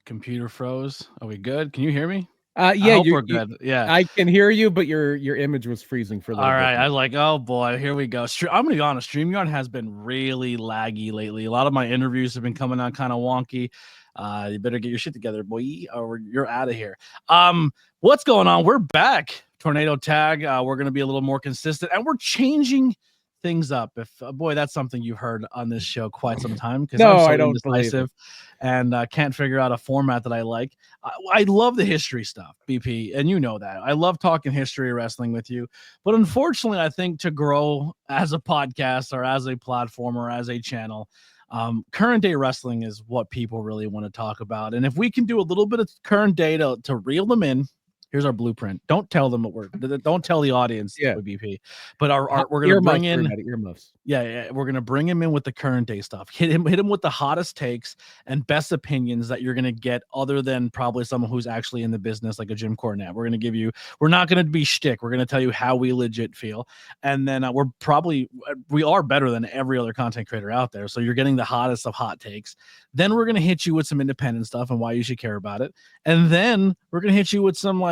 Computer froze. Are we good? Can you hear me? Yeah, I hope we're good. Yeah. I can hear you, but your image was freezing for a little All bit. right. I was like, oh boy, here we go. I'm gonna be honest. StreamYard has been really laggy lately. A lot of my interviews have been coming out kind of wonky. You better get your shit together, boy, or you're out of here. What's going on? We're back. Tornado Tag. We're gonna be a little more consistent, and we're changing things up. If boy, that's something you've heard on this show quite some time because I'm so I don't believe indecisive and can't figure out a format that I like. I love the history stuff, BP, and you know that. I love talking history wrestling with you, but unfortunately, I think to grow as a podcast or as a platform or as a channel, current day wrestling is what people really want to talk about. And if we can do a little bit of current day to reel them in. Here's our blueprint. Don't tell them what don't tell the audience with BP. But we're gonna bring in earmuffs. Yeah, we're gonna bring him in with the current day stuff. Hit him with the hottest takes and best opinions that you're gonna get, other than probably someone who's actually in the business, like a Jim Cornette. We're not gonna be shtick. We're gonna tell you how we legit feel, and then we are better than every other content creator out there. So you're getting the hottest of hot takes. Then we're gonna hit you with some independent stuff and why you should care about it, and then we're gonna hit you with some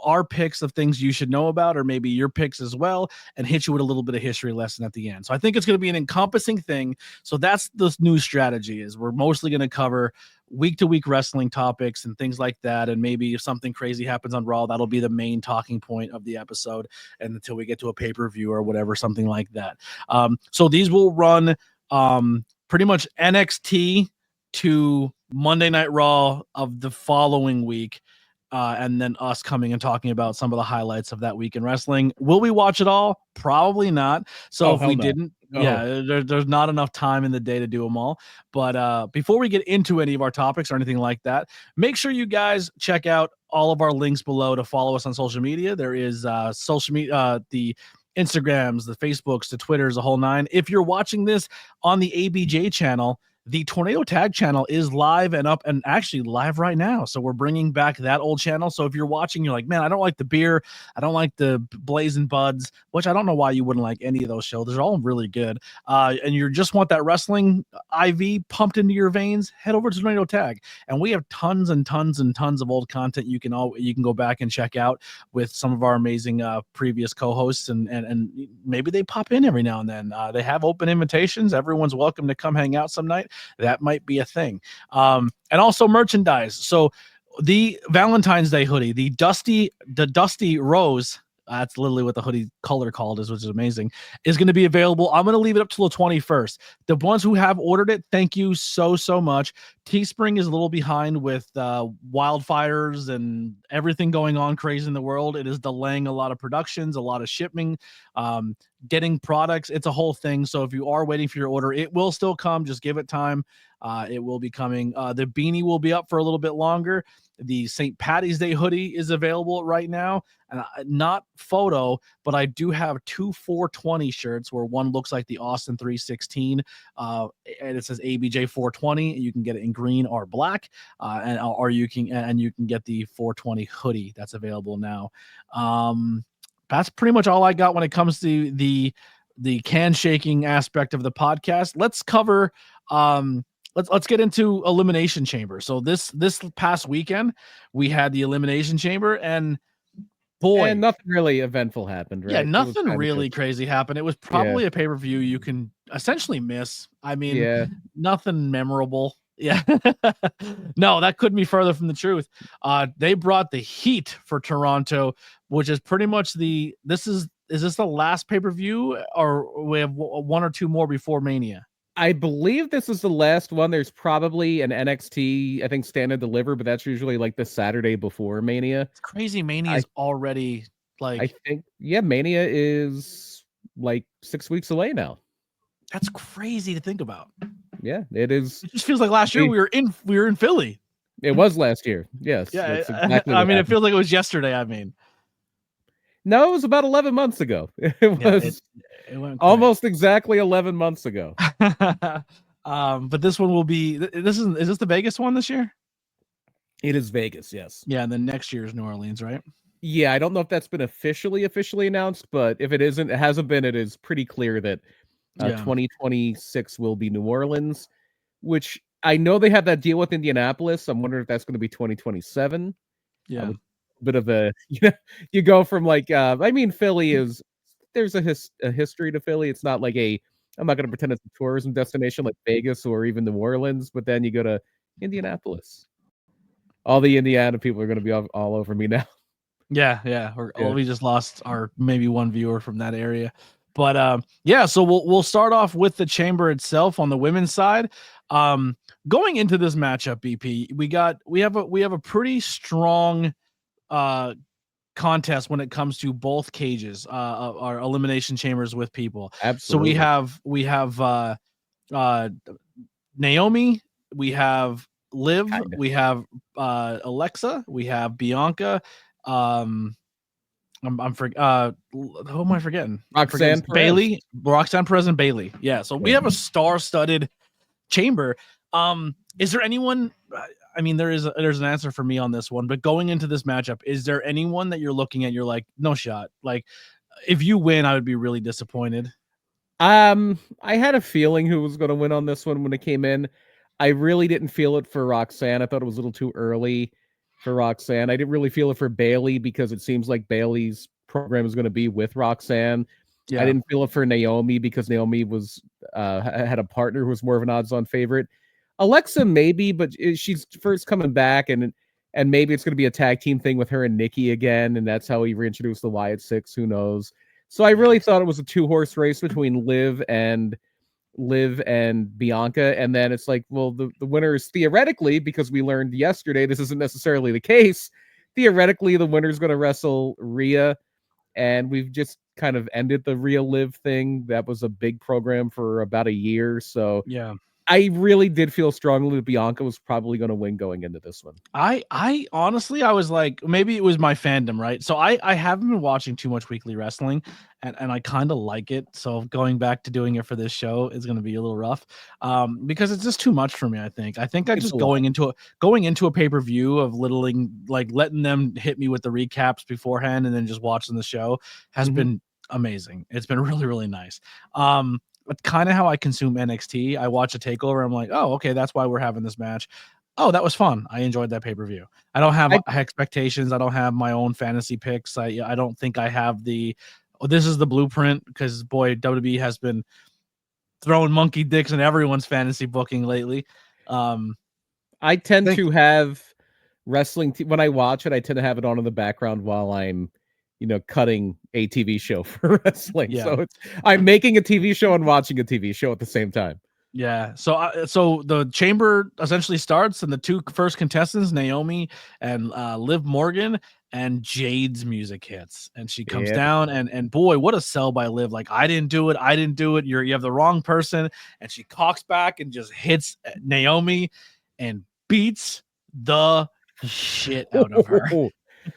our picks of things you should know about, or maybe your picks as well, and hit you with a little bit of history lesson at the end. So I think it's going to be an encompassing thing. So that's the new strategy, is we're mostly going to cover week-to-week wrestling topics and things like that. And maybe if something crazy happens on Raw, that'll be the main talking point of the episode, and until we get to a pay-per-view or whatever, something like that. So these will run pretty much NXT to Monday Night Raw of the following week. And then us coming and talking about some of the highlights of that week in wrestling. Will we watch it all? Probably not. So if we didn't, there's not enough time in the day to do them all. But before we get into any of our topics or anything like that, make sure you guys check out all of our links below to follow us on social media. There is social media, the Instagrams, the Facebooks, the Twitters, the whole nine. If you're watching this on the ABJ channel, the Tornado Tag channel is live and up, and actually live right now. So we're bringing back that old channel. So if you're watching, you're like, man, I don't like the beer, I don't like the Blazing Buds, which I don't know why you wouldn't like any of those shows. They're all really good. And you just want that wrestling IV pumped into your veins, head over to Tornado Tag. And we have tons and tons and tons of old content you can go back and check out with some of our amazing previous co-hosts, and maybe they pop in every now and then. They have open invitations. Everyone's welcome to come hang out some night. That might be a thing. And also merchandise. So the Valentine's Day hoodie, the Dusty Rose, that's literally what the hoodie color called is, which is amazing, is going to be available. I'm going to leave it up till the 21st. The ones who have ordered it, thank you so much. Teespring is a little behind with wildfires and everything going on crazy in the world. It is delaying a lot of productions, a lot of shipping, getting products. It's a whole thing. So if you are waiting for your order, it will still come. Just give it time. It will be coming. The beanie will be up for a little bit longer. The St. Patty's Day hoodie is available right now. Not photo, but I do have two 420 shirts, where one looks like the Austin 316, and it says ABJ 420. You can get it in green or black, or you can get the 420 hoodie that's available now. That's pretty much all I got when it comes to the can shaking aspect of the podcast. Let's cover let's get into Elimination Chamber. So this past weekend we had the Elimination Chamber, and boy, and nothing really eventful happened, right? Yeah, nothing really crazy happened. It was probably a pay-per-view you can essentially miss. I mean, nothing memorable. Yeah. No, that couldn't be further from the truth. They brought the heat for Toronto, which is pretty much is this the last pay-per-view, or we have one or two more before Mania? I believe this is the last one. There's probably an NXT, I think, Stand and Deliver, but that's usually like the Saturday before Mania. It's crazy. Mania is already like, I think, Mania is like 6 weeks away now. That's crazy to think about. Yeah, it is. It just feels like last year we were in Philly. It was last year. Yes. Yeah. Exactly it feels like it was yesterday. I mean, no, it was about 11 months ago. It was it went almost exactly 11 months ago. But this one will be, is this the Vegas one this year? It is Vegas, yes. Yeah, and then next year is New Orleans, right? Yeah, I don't know if that's been officially announced, but if it isn't, it hasn't been, it is pretty clear that 2026 will be New Orleans, which I know they have that deal with Indianapolis. I'm wondering if that's going to be 2027. Yeah. A bit of a you go from like I mean Philly is there's a history to Philly. It's not like I'm not going to pretend it's a tourism destination like Vegas or even New Orleans, but then you go to Indianapolis. All the Indiana people are going to be all over me now. Yeah. Yeah. We just lost our maybe one viewer from that area. But yeah, so we'll start off with the chamber itself on the women's side. Going into this matchup, BP, we have a pretty strong contest when it comes to both cages, our elimination chambers with people. So Absolutely. we have Naomi, we have Liv, Kinda. we have Alexa, we have Bianca. Who am I forgetting? Roxanne Perez. Bailey, Roxanne Perez and Bailey. Yeah, so we have a star-studded chamber. Is there anyone? I mean, there's an answer for me on this one, but going into this matchup, is there anyone that you're looking at? You're like, no shot. Like, if you win, I would be really disappointed. I had a feeling who was going to win on this one when it came in. I really didn't feel it for Roxanne. I thought it was a little too early for Roxanne. I didn't really feel it for Bailey because it seems like Bailey's program is going to be with Roxanne. Yeah. I didn't feel it for Naomi because Naomi was had a partner who was more of an odds-on favorite. Alexa maybe, but she's first coming back, and maybe it's going to be a tag team thing with her and Nikki again, and that's how he reintroduced the Wyatt Six. Who knows? So I really thought it was a 2-horse race between Liv and Bianca, and then it's like, well, the winner is theoretically, because we learned yesterday this isn't necessarily the case. Theoretically, the winner is going to wrestle Rhea, and we've just kind of ended the Rhea Liv thing. That was a big program for about a year, so yeah. I really did feel strongly that Bianca was probably going to win going into this one. I honestly, I was like, maybe it was my fandom, right? So I haven't been watching too much weekly wrestling, and I kind of like it. So going back to doing it for this show is going to be a little rough, because it's just too much for me. I think I just going into a pay-per-view of like letting them hit me with the recaps beforehand and then just watching the show has been amazing. It's been really, really nice. But kind of how I consume NXT. I watch a takeover. I'm like, oh, okay, that's why we're having this match. Oh, that was fun. I enjoyed that pay-per-view. I don't have expectations. I don't have my own fantasy picks. I don't think I have this is the blueprint, because boy, WWE has been throwing monkey dicks in everyone's fantasy booking lately. I tend to have wrestling when I watch it. I tend to have it on in the background while I'm, cutting a TV show for wrestling. Yeah. So I'm making a TV show and watching a TV show at the same time. Yeah. So the chamber essentially starts, and the two first contestants, Naomi and Liv Morgan, and Jade's music hits, and she comes down, and boy, what a sell by Liv. Like, I didn't do it. You have the wrong person. And she cocks back and just hits Naomi and beats the shit out of her.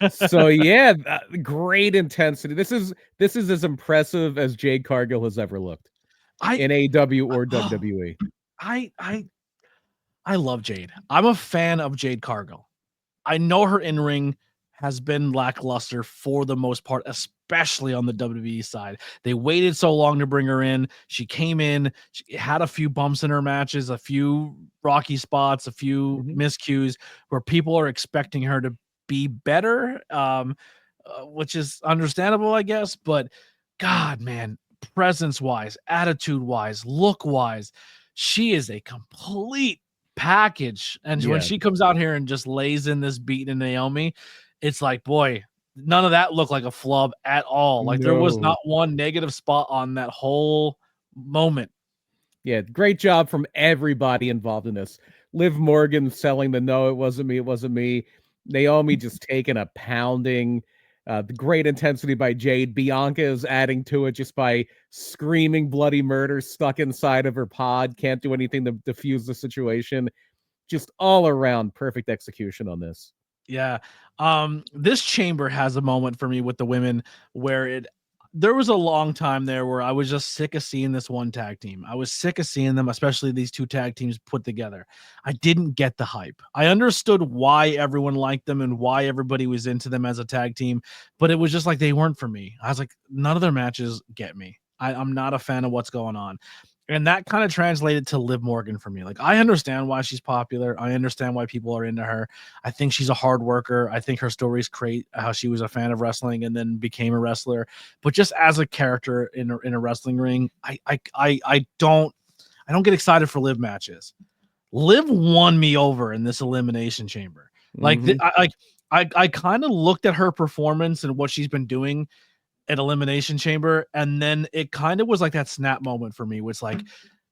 So yeah, great intensity. This is as impressive as Jade Cargill has ever looked in AEW or WWE. I love Jade. I'm a fan of Jade Cargill. I know her in-ring has been lackluster for the most part, especially on the WWE side. They waited so long to bring her in. She came in, she had a few bumps in her matches, a few rocky spots, a few miscues where people are expecting her to be better, which is understandable, I guess. But God, man, presence-wise, attitude-wise, look-wise, she is a complete package. And when she comes out here and just lays in this beat in Naomi, it's like, boy, none of that looked like a flub at all. Like, there was not one negative spot on that whole moment. Yeah, great job from everybody involved in this. Liv Morgan selling the no, it wasn't me. Naomi just taking a pounding. The great intensity by Jade. Bianca is adding to it just by screaming bloody murder stuck inside of her pod. Can't do anything to diffuse the situation. Just all around perfect execution on this. Yeah. This chamber has a moment for me with the women where there was a long time there where I was just sick of seeing this one tag team. I was sick of seeing them, especially these two tag teams put together. I didn't get the hype. I understood why everyone liked them and why everybody was into them as a tag team, but it was just like they weren't for me. I was like, none of their matches get me. I'm not a fan of what's going on. And that kind of translated to Liv Morgan for me. Like, I understand why she's popular. I understand why people are into her. I think she's a hard worker. I think her stories create how she was a fan of wrestling and then became a wrestler. But just as a character in a wrestling ring, I don't get excited for Liv matches. Liv won me over in this Elimination Chamber. Like, I kind of looked at her performance and what she's been doing at Elimination Chamber, and then it kind of was like that snap moment for me, which like,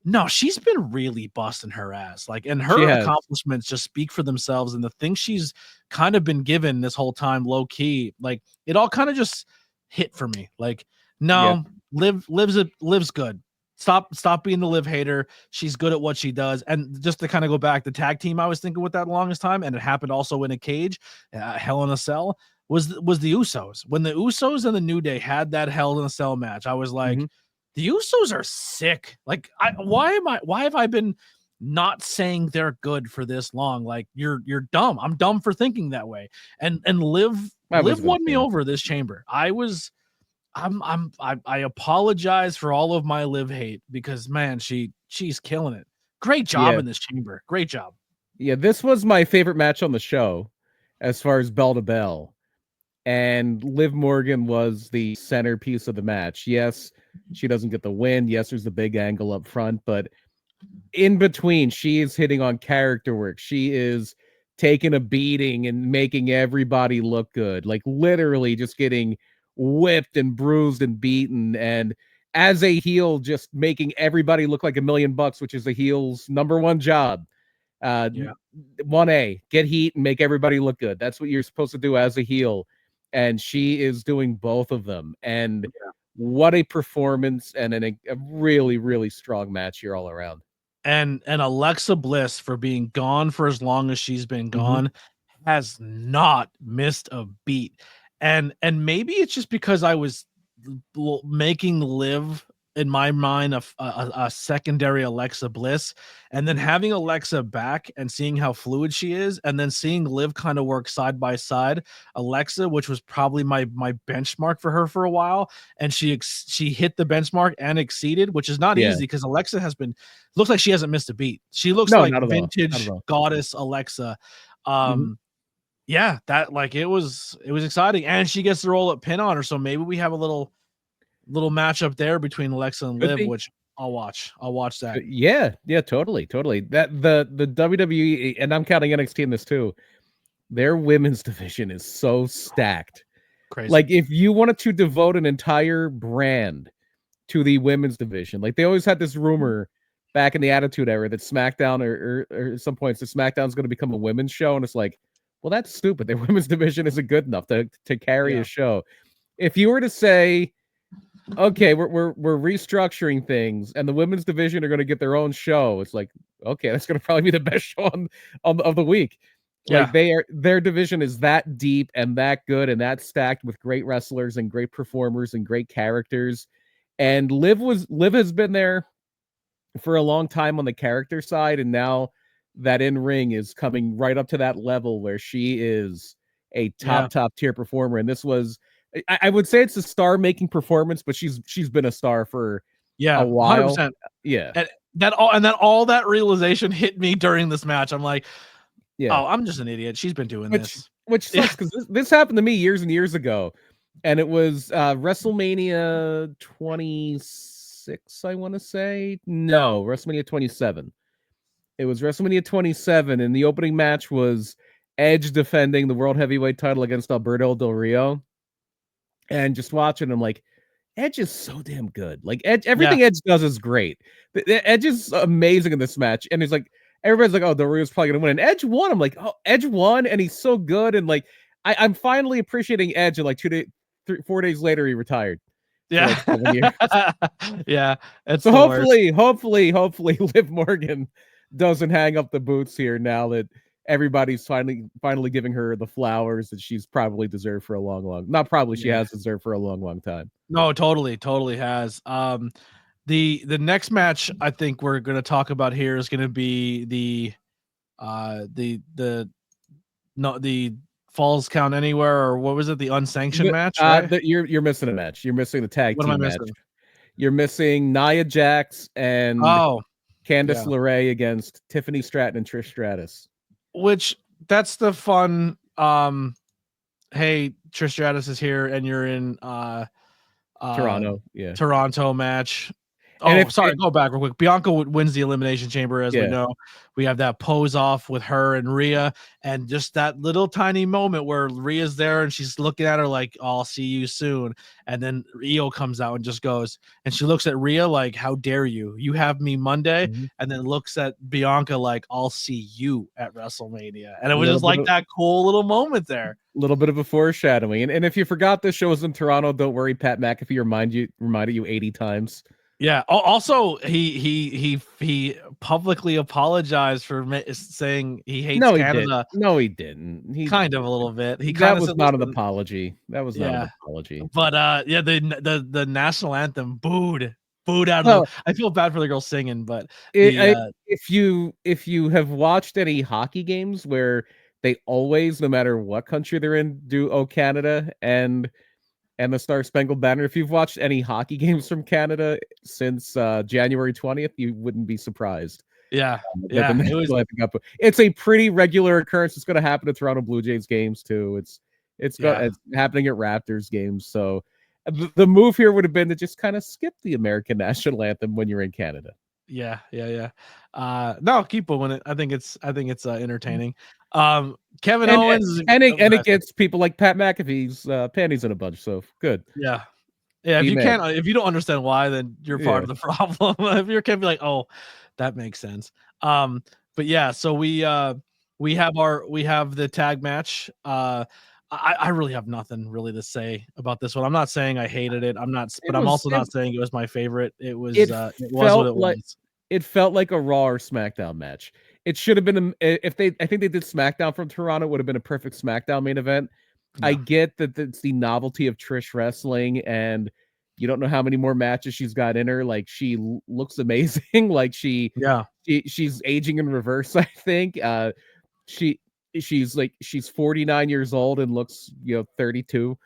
no, she's been really busting her ass. Like, and her accomplishments just speak for themselves, and the things she's kind of been given this whole time, low key, like it all kind of just hit for me. Like, no, Liv's good. Stop being the Liv hater. She's good at what she does. And just to kind of go back, the tag team I was thinking with that longest time, and it happened also in a cage, Hell in a Cell, was the Usos. When the Usos and the New Day had that Hell in a Cell match, I was like, the Usos are sick. Like, why have I been not saying they're good for this long? Like, you're dumb. I'm dumb for thinking that way. And Liv won me over this chamber. I apologize for all of my Liv hate, because man, she's killing it. Great job in this chamber. Great job. Yeah, this was my favorite match on the show as far as bell to bell. And Liv Morgan was the centerpiece of the match. Yes, she doesn't get the win. Yes, there's the big angle up front, but in between, she is hitting on character work. She is taking a beating and making everybody look good. Like, literally just getting whipped and bruised and beaten. And as a heel, just making everybody look like $1 million, which is a heel's #1 job. 1A, get heat and make everybody look good. That's what you're supposed to do as a heel. And she is doing both of them. And what a performance, and a really, really strong match here all around. And Alexa Bliss, for being gone for as long as she's been gone, has not missed a beat. And maybe it's just because I was making Liv in my mind a secondary Alexa Bliss, and then having Alexa back and seeing how fluid she is, and then seeing Liv kind of work side by side Alexa, which was probably my benchmark for her for a while, and she hit the benchmark and exceeded, which is not easy, because Alexa looks like she hasn't missed a beat. She looks like vintage goddess Alexa. Yeah, that, like, it was exciting, and she gets to roll up pin on her, so maybe we have a little matchup there between Alexa and Liv, which I'll watch that. Yeah, totally. That the WWE, and I'm counting NXT in this too, their women's division is so stacked. Crazy. Like, if you wanted to devote an entire brand to the women's division, like, they always had this rumor back in the Attitude Era that SmackDown or at some points, the SmackDown's going to become a women's show, and it's like, well, that's stupid. Their women's division isn't good enough to carry a show. If you were to say, okay, we're restructuring things, and the women's division are going to get their own show, it's like, okay, that's going to probably be the best show of the week. Like, their division is that deep and that good and that stacked with great wrestlers and great performers and great characters. And Liv has been there for a long time on the character side, and now that in ring is coming right up to that level where she is a top tier performer. And this was, I would say it's a star-making performance, but she's been a star for a while. 100%. Yeah. And all that realization hit me during this match. I'm like, oh, I'm just an idiot. She's been doing this. Which sucks, because this happened to me years and years ago. And it was WrestleMania 26, I want to say. No, WrestleMania 27. It was WrestleMania 27, and the opening match was Edge defending the World Heavyweight title against Alberto Del Rio. And just watching him, like, Edge is so damn good. Like, Edge, everything Edge does is great. Edge is amazing in this match. And he's like, everybody's like, oh, Del Rio's probably gonna win. And Edge won. I'm like, oh, Edge won, and he's so good. And like, I'm finally appreciating Edge. And like 4 days later, he retired. Yeah. Yeah. So hopefully Liv Morgan doesn't hang up the boots here now that everybody's finally giving her the flowers that she's probably deserved for a she has deserved for a long time. No, totally has. The next match I think we're going to talk about here is going to be the Falls Count Anywhere, or what was it? The unsanctioned match, right? You're missing a match. You're missing the tag team match. You're missing Nia Jax and Oh, Candice yeah. LeRae against Tiffany Stratton and Trish Stratus. Which that's the fun. Hey, Trish Stratus is here, and you're in Toronto, yeah. Toronto match. And Oh, sorry, go back real quick. Bianca wins the Elimination Chamber, as we Yeah. know. We have that pose off with her and Rhea, and just that little tiny moment where Rhea's there and she's looking at her like, "I'll see you soon." And then Io comes out and just goes, and she looks at Rhea like, "How dare you? You have me Monday." Mhm. And then looks at Bianca like, "I'll see you at WrestleMania." And it was Little just bit like of- that cool little moment there. little bit of a foreshadowing. And if you forgot the show was in Toronto, don't worry, Pat McAfee reminded you 80 times. Yeah. Also, he publicly apologized for saying he hates No, he Canada. didn't. No, he didn't. He Kind of a little bit. He that kind of was said, not an "Listen," apology. That was not an apology. but yeah, the national anthem booed out of Well, the. I feel bad for the girl singing, but if you have watched any hockey games where they always, no matter what country they're in, do "Oh Canada" and the Star Spangled Banner. If you've watched any hockey games from Canada since January 20th, you wouldn't be surprised. yeah, It's a pretty regular occurrence. It's going to happen at Toronto Blue Jays games too. It's happening at Raptors games. So the move here would have been to just kind of skip the American national anthem when you're in Canada. Yeah. No, keep doing it. I think it's entertaining. Kevin And Owens it gets people like Pat McAfee's panties in a bunch. So good. Yeah. If you don't understand why, then you're part of the problem. If you can't be like, "Oh, that makes sense." But yeah, so we have the tag match. I really have nothing really to say about this one. I'm not saying I hated it. I'm also not saying it was my favorite. It was what it was. It felt like a Raw or SmackDown match. It should have been I think they did SmackDown from Toronto. It would have been a perfect SmackDown main event. Yeah. I get that it's the novelty of Trish wrestling, and you don't know how many more matches she's got in her. Like, she looks amazing. Like she's aging in reverse. I think she's 49 years old and looks 32,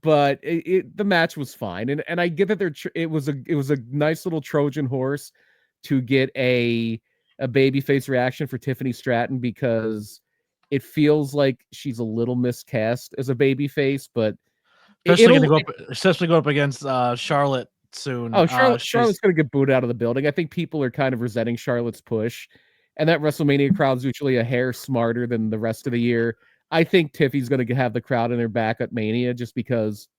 but the match was fine, and I get that it was a nice little Trojan horse to get a babyface reaction for Tiffany Stratton, because it feels like she's a little miscast as a babyface, but especially going up against Charlotte soon. Oh, Charlotte's gonna get booed out of the building. I think people are kind of resenting Charlotte's push, and that WrestleMania crowd's usually a hair smarter than the rest of the year. I think Tiffy's gonna have the crowd in their back at Mania, just because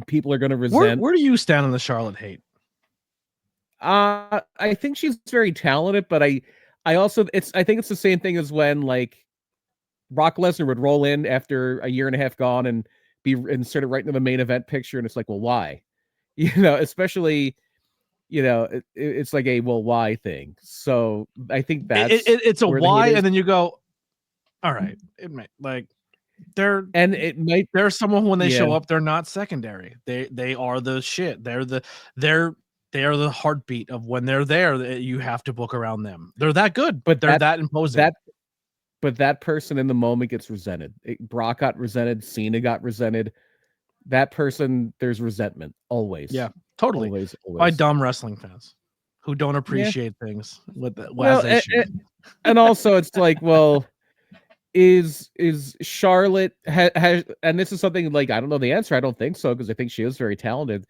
people are gonna resent. Where do you stand on the Charlotte hate? I think she's very talented, but I think it's the same thing as when, like, Brock Lesnar would roll in after a year and a half gone and be inserted right into the main event picture, and it's like, well, why? Especially, it's like a well, why thing. So I think that's it's a why, and then you go, all right, it might like they're someone when they show up, they're not secondary. They are the shit. They are the heartbeat of when they're there. You have to book around them. They're that good, but they're that imposing. But that person in the moment gets resented. Brock got resented. Cena got resented. That person, there's resentment always. Yeah, totally. Always. By dumb wrestling fans who don't appreciate things as they should. And also, it's like, well, is Charlotte has, and this is something, like, I don't know the answer. I don't think so, because I think she is very talented.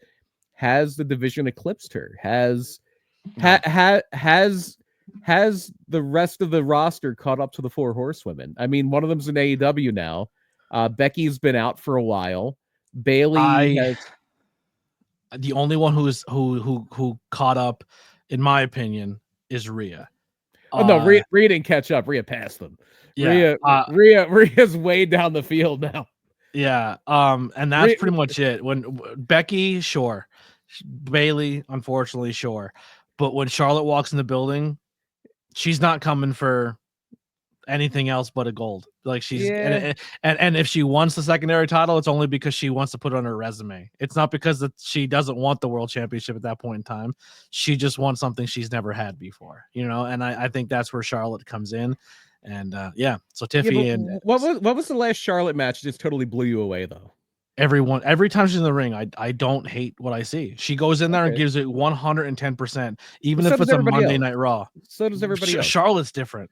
Has the division eclipsed her? Has the rest of the roster caught up to the four horsewomen? I mean, one of them's in AEW now. Becky's been out for a while. Bailey has. The only one who caught up, in my opinion, is Rhea. Oh no, Rhea didn't catch up. Rhea passed them. Yeah, Rhea's way down the field now. Yeah, and that's pretty much it. When Becky, sure. Bailey, unfortunately, sure. But when Charlotte walks in the building, she's not coming for anything else but a gold. Like, she's and if she wants the secondary title, it's only because she wants to put it on her resume. It's not because she doesn't want the world championship at that point in time. She just wants something she's never had before, and I think that's where Charlotte comes in. And so Tiffy and what was the last Charlotte match that just totally blew you away, though? Every time she's in the ring, I don't hate what I see. She goes in there and gives it 110%, even Well, so if does it's a everybody Monday else. Night Raw. So does everybody else. Charlotte's different.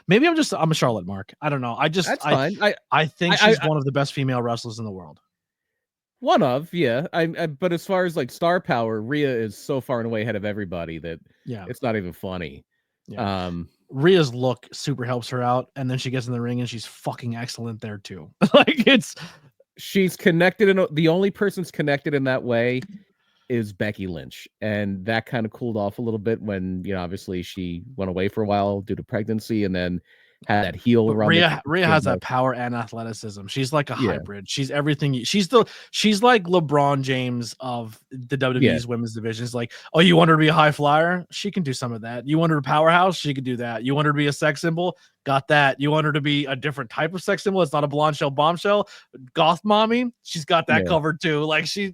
Maybe I'm a Charlotte mark. I don't know. That's fine. I think she's one of the best female wrestlers in the world. One of, yeah. But as far as like star power, Rhea is so far and away ahead of everybody that it's not even funny. Yeah. Rhea's look super helps her out, and then she gets in the ring and she's fucking excellent there too. Like she's connected, and the only person's connected in that way is Becky Lynch, and that kind of cooled off a little bit when obviously she went away for a while due to pregnancy, and then had that heel but run. Rhea has that power and athleticism. She's like a hybrid. She's everything. She's like LeBron James of the WWE's women's division. It's like, oh, you want her to be a high flyer? She can do some of that. You want her to powerhouse? She can do that. You want her to be a sex symbol? Got that. You want her to be a different type of sex symbol? It's not a blonde shell bombshell. Goth mommy? She's got that covered too. Like she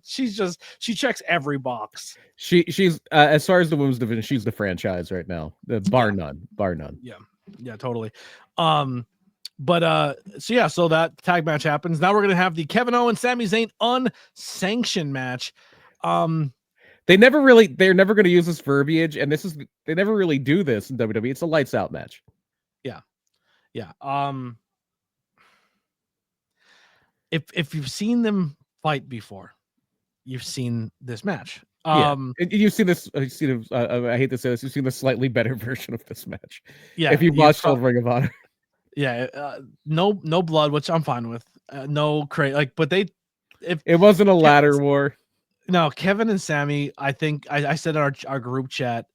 checks every box. She's as far as the women's division, she's the franchise right now. Bar none. Yeah, totally. So that tag match happens. Now we're gonna have the Kevin Owens Sami Zayn unsanctioned match. They're never going to use this verbiage, and they never really do this in WWE. It's a lights out match. Yeah. If you've seen them fight before, you've seen this match. You've seen this. I hate to say this. You've seen the slightly better version of this match. Yeah, if you've watched Old Ring of Honor. Yeah, no blood, which I'm fine with. No crazy, but it wasn't a ladder war. No, Kevin and Sammy, I think I said in our group chat,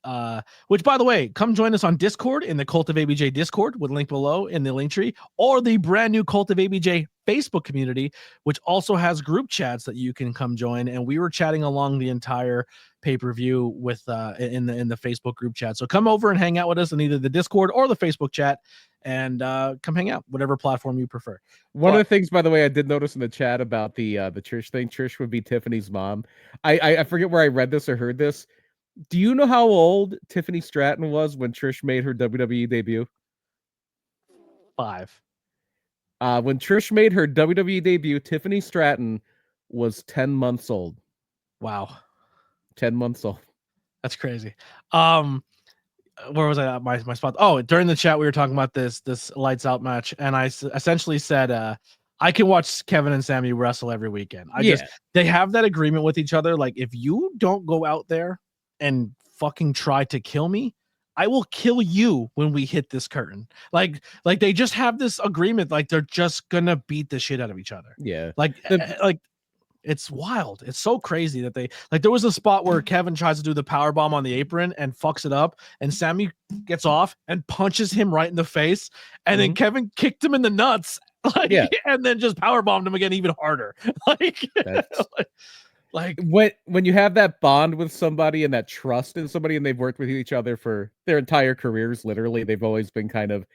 which by the way, come join us on Discord in the Cult of ABJ Discord with link below in the link tree, or the brand new Cult of ABJ Facebook community, which also has group chats that you can come join. And we were chatting along the entire pay-per-view with in the Facebook group chat. So come over and hang out with us in either the Discord or the Facebook chat, and come hang out, whatever platform you prefer. One of the things, by the way, I did notice in the chat about the Trish thing, Trish would be Tiffany's mom. I forget where I read this or heard this. Do you know how old Tiffany Stratton was when Trish made her WWE debut? 5. When Trish made her WWE debut, Tiffany Stratton was 10 months old. Wow. 10 months old. That's crazy. Where was I at my spot? Oh, during the chat we were talking about this lights out match, and I essentially said I can watch Kevin and Sammy wrestle every weekend. They have that agreement with each other, like, if you don't go out there and fucking try to kill me, I will kill you when we hit this curtain. Like they just have this agreement, like they're just gonna beat the shit out of each other. Like it's wild. It's so crazy that there was a spot where Kevin tries to do the power bomb on the apron and fucks it up, and Sammy gets off and punches him right in the face, and then Kevin kicked him in the nuts, and then just power bombed him again even harder. Like when you have that bond with somebody and that trust in somebody, and they've worked with each other for their entire careers, literally, they've always been kind of,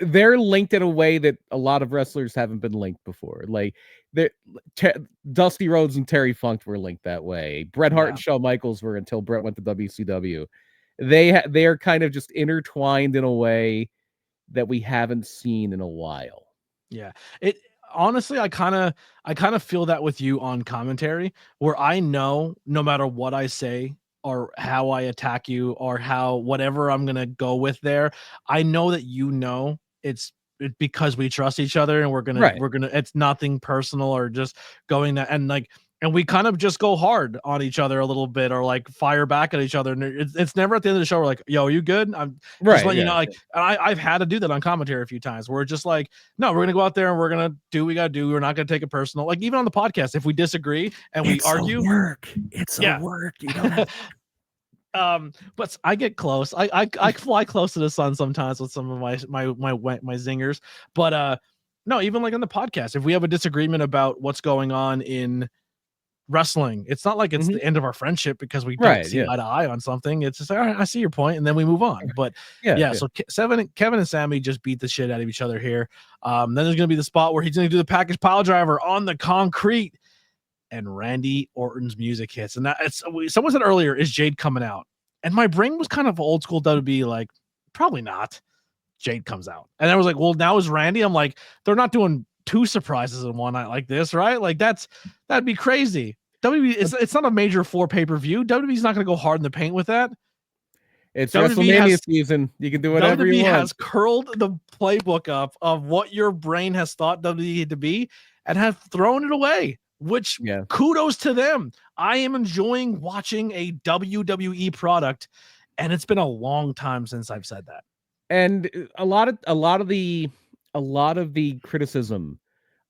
they're linked in a way that a lot of wrestlers haven't been linked before. Like Dusty Rhodes and Terry Funk were linked that way. Bret Hart and Shawn Michaels were, until Bret went to WCW. They are kind of just intertwined in a way that we haven't seen in a while. Yeah. Honestly, I kind of feel that with you on commentary, where I know no matter what I say or how I attack you or how whatever I'm gonna go with there, I know that it's because we trust each other, and we're gonna it's nothing personal or just going that, and we kind of just go hard on each other a little bit, or like fire back at each other. And it's never at the end of the show we're like, yo, are you good? I'm just letting you know, like, I've had to do that on commentary a few times where we're just like, no, we're going to go out there and we're going to do what we got to do. We're not going to take it personal. Like even on the podcast, if we disagree and we argue, it's a work. You don't have but I get close. I fly close to the sun sometimes with some of my zingers. But no, even like on the podcast, if we have a disagreement about what's going on in wrestling, it's not like it's the end of our friendship because we don't see eye to eye on something. It's just like, all right, I see your point, and then we move on. But so Kevin and Sammy just beat the shit out of each other here. Then there's gonna be the spot where he's gonna do the package pile driver on the concrete, and Randy Orton's music hits. And someone said earlier, is Jade coming out? And my brain was kind of old school WWE, like, probably not. Jade comes out, and I was like, well, now is Randy. I'm like, they're not doing 2 surprises in one night like this, right? Like that'd be crazy. WWE, it's not a major 4 pay-per-view. WWE's not going to go hard in the paint with that. It's WWE WrestleMania season. You can do whatever you WWE want. has curled the playbook up of what your brain has thought WWE to be and have thrown it away, which kudos to them. I am enjoying watching a WWE product, and it's been a long time since I've said that. And a lot of the criticism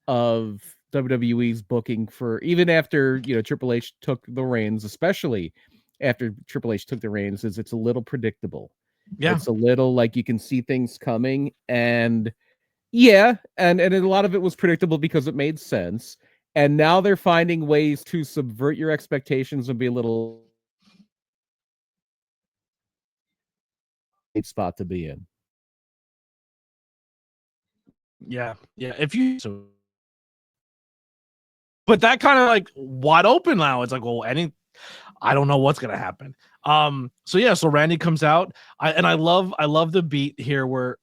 of WWE's booking, for even after Triple H took the reins, especially after Triple H took the reins, is it's a little predictable. Yeah, it's a little like you can see things coming, and and a lot of it was predictable because it made sense. And now they're finding ways to subvert your expectations and be a little spot to be in. Yeah. If you but that kind of like wide open now. It's like, well, I don't know what's gonna happen. So Randy comes out. I love the beat here where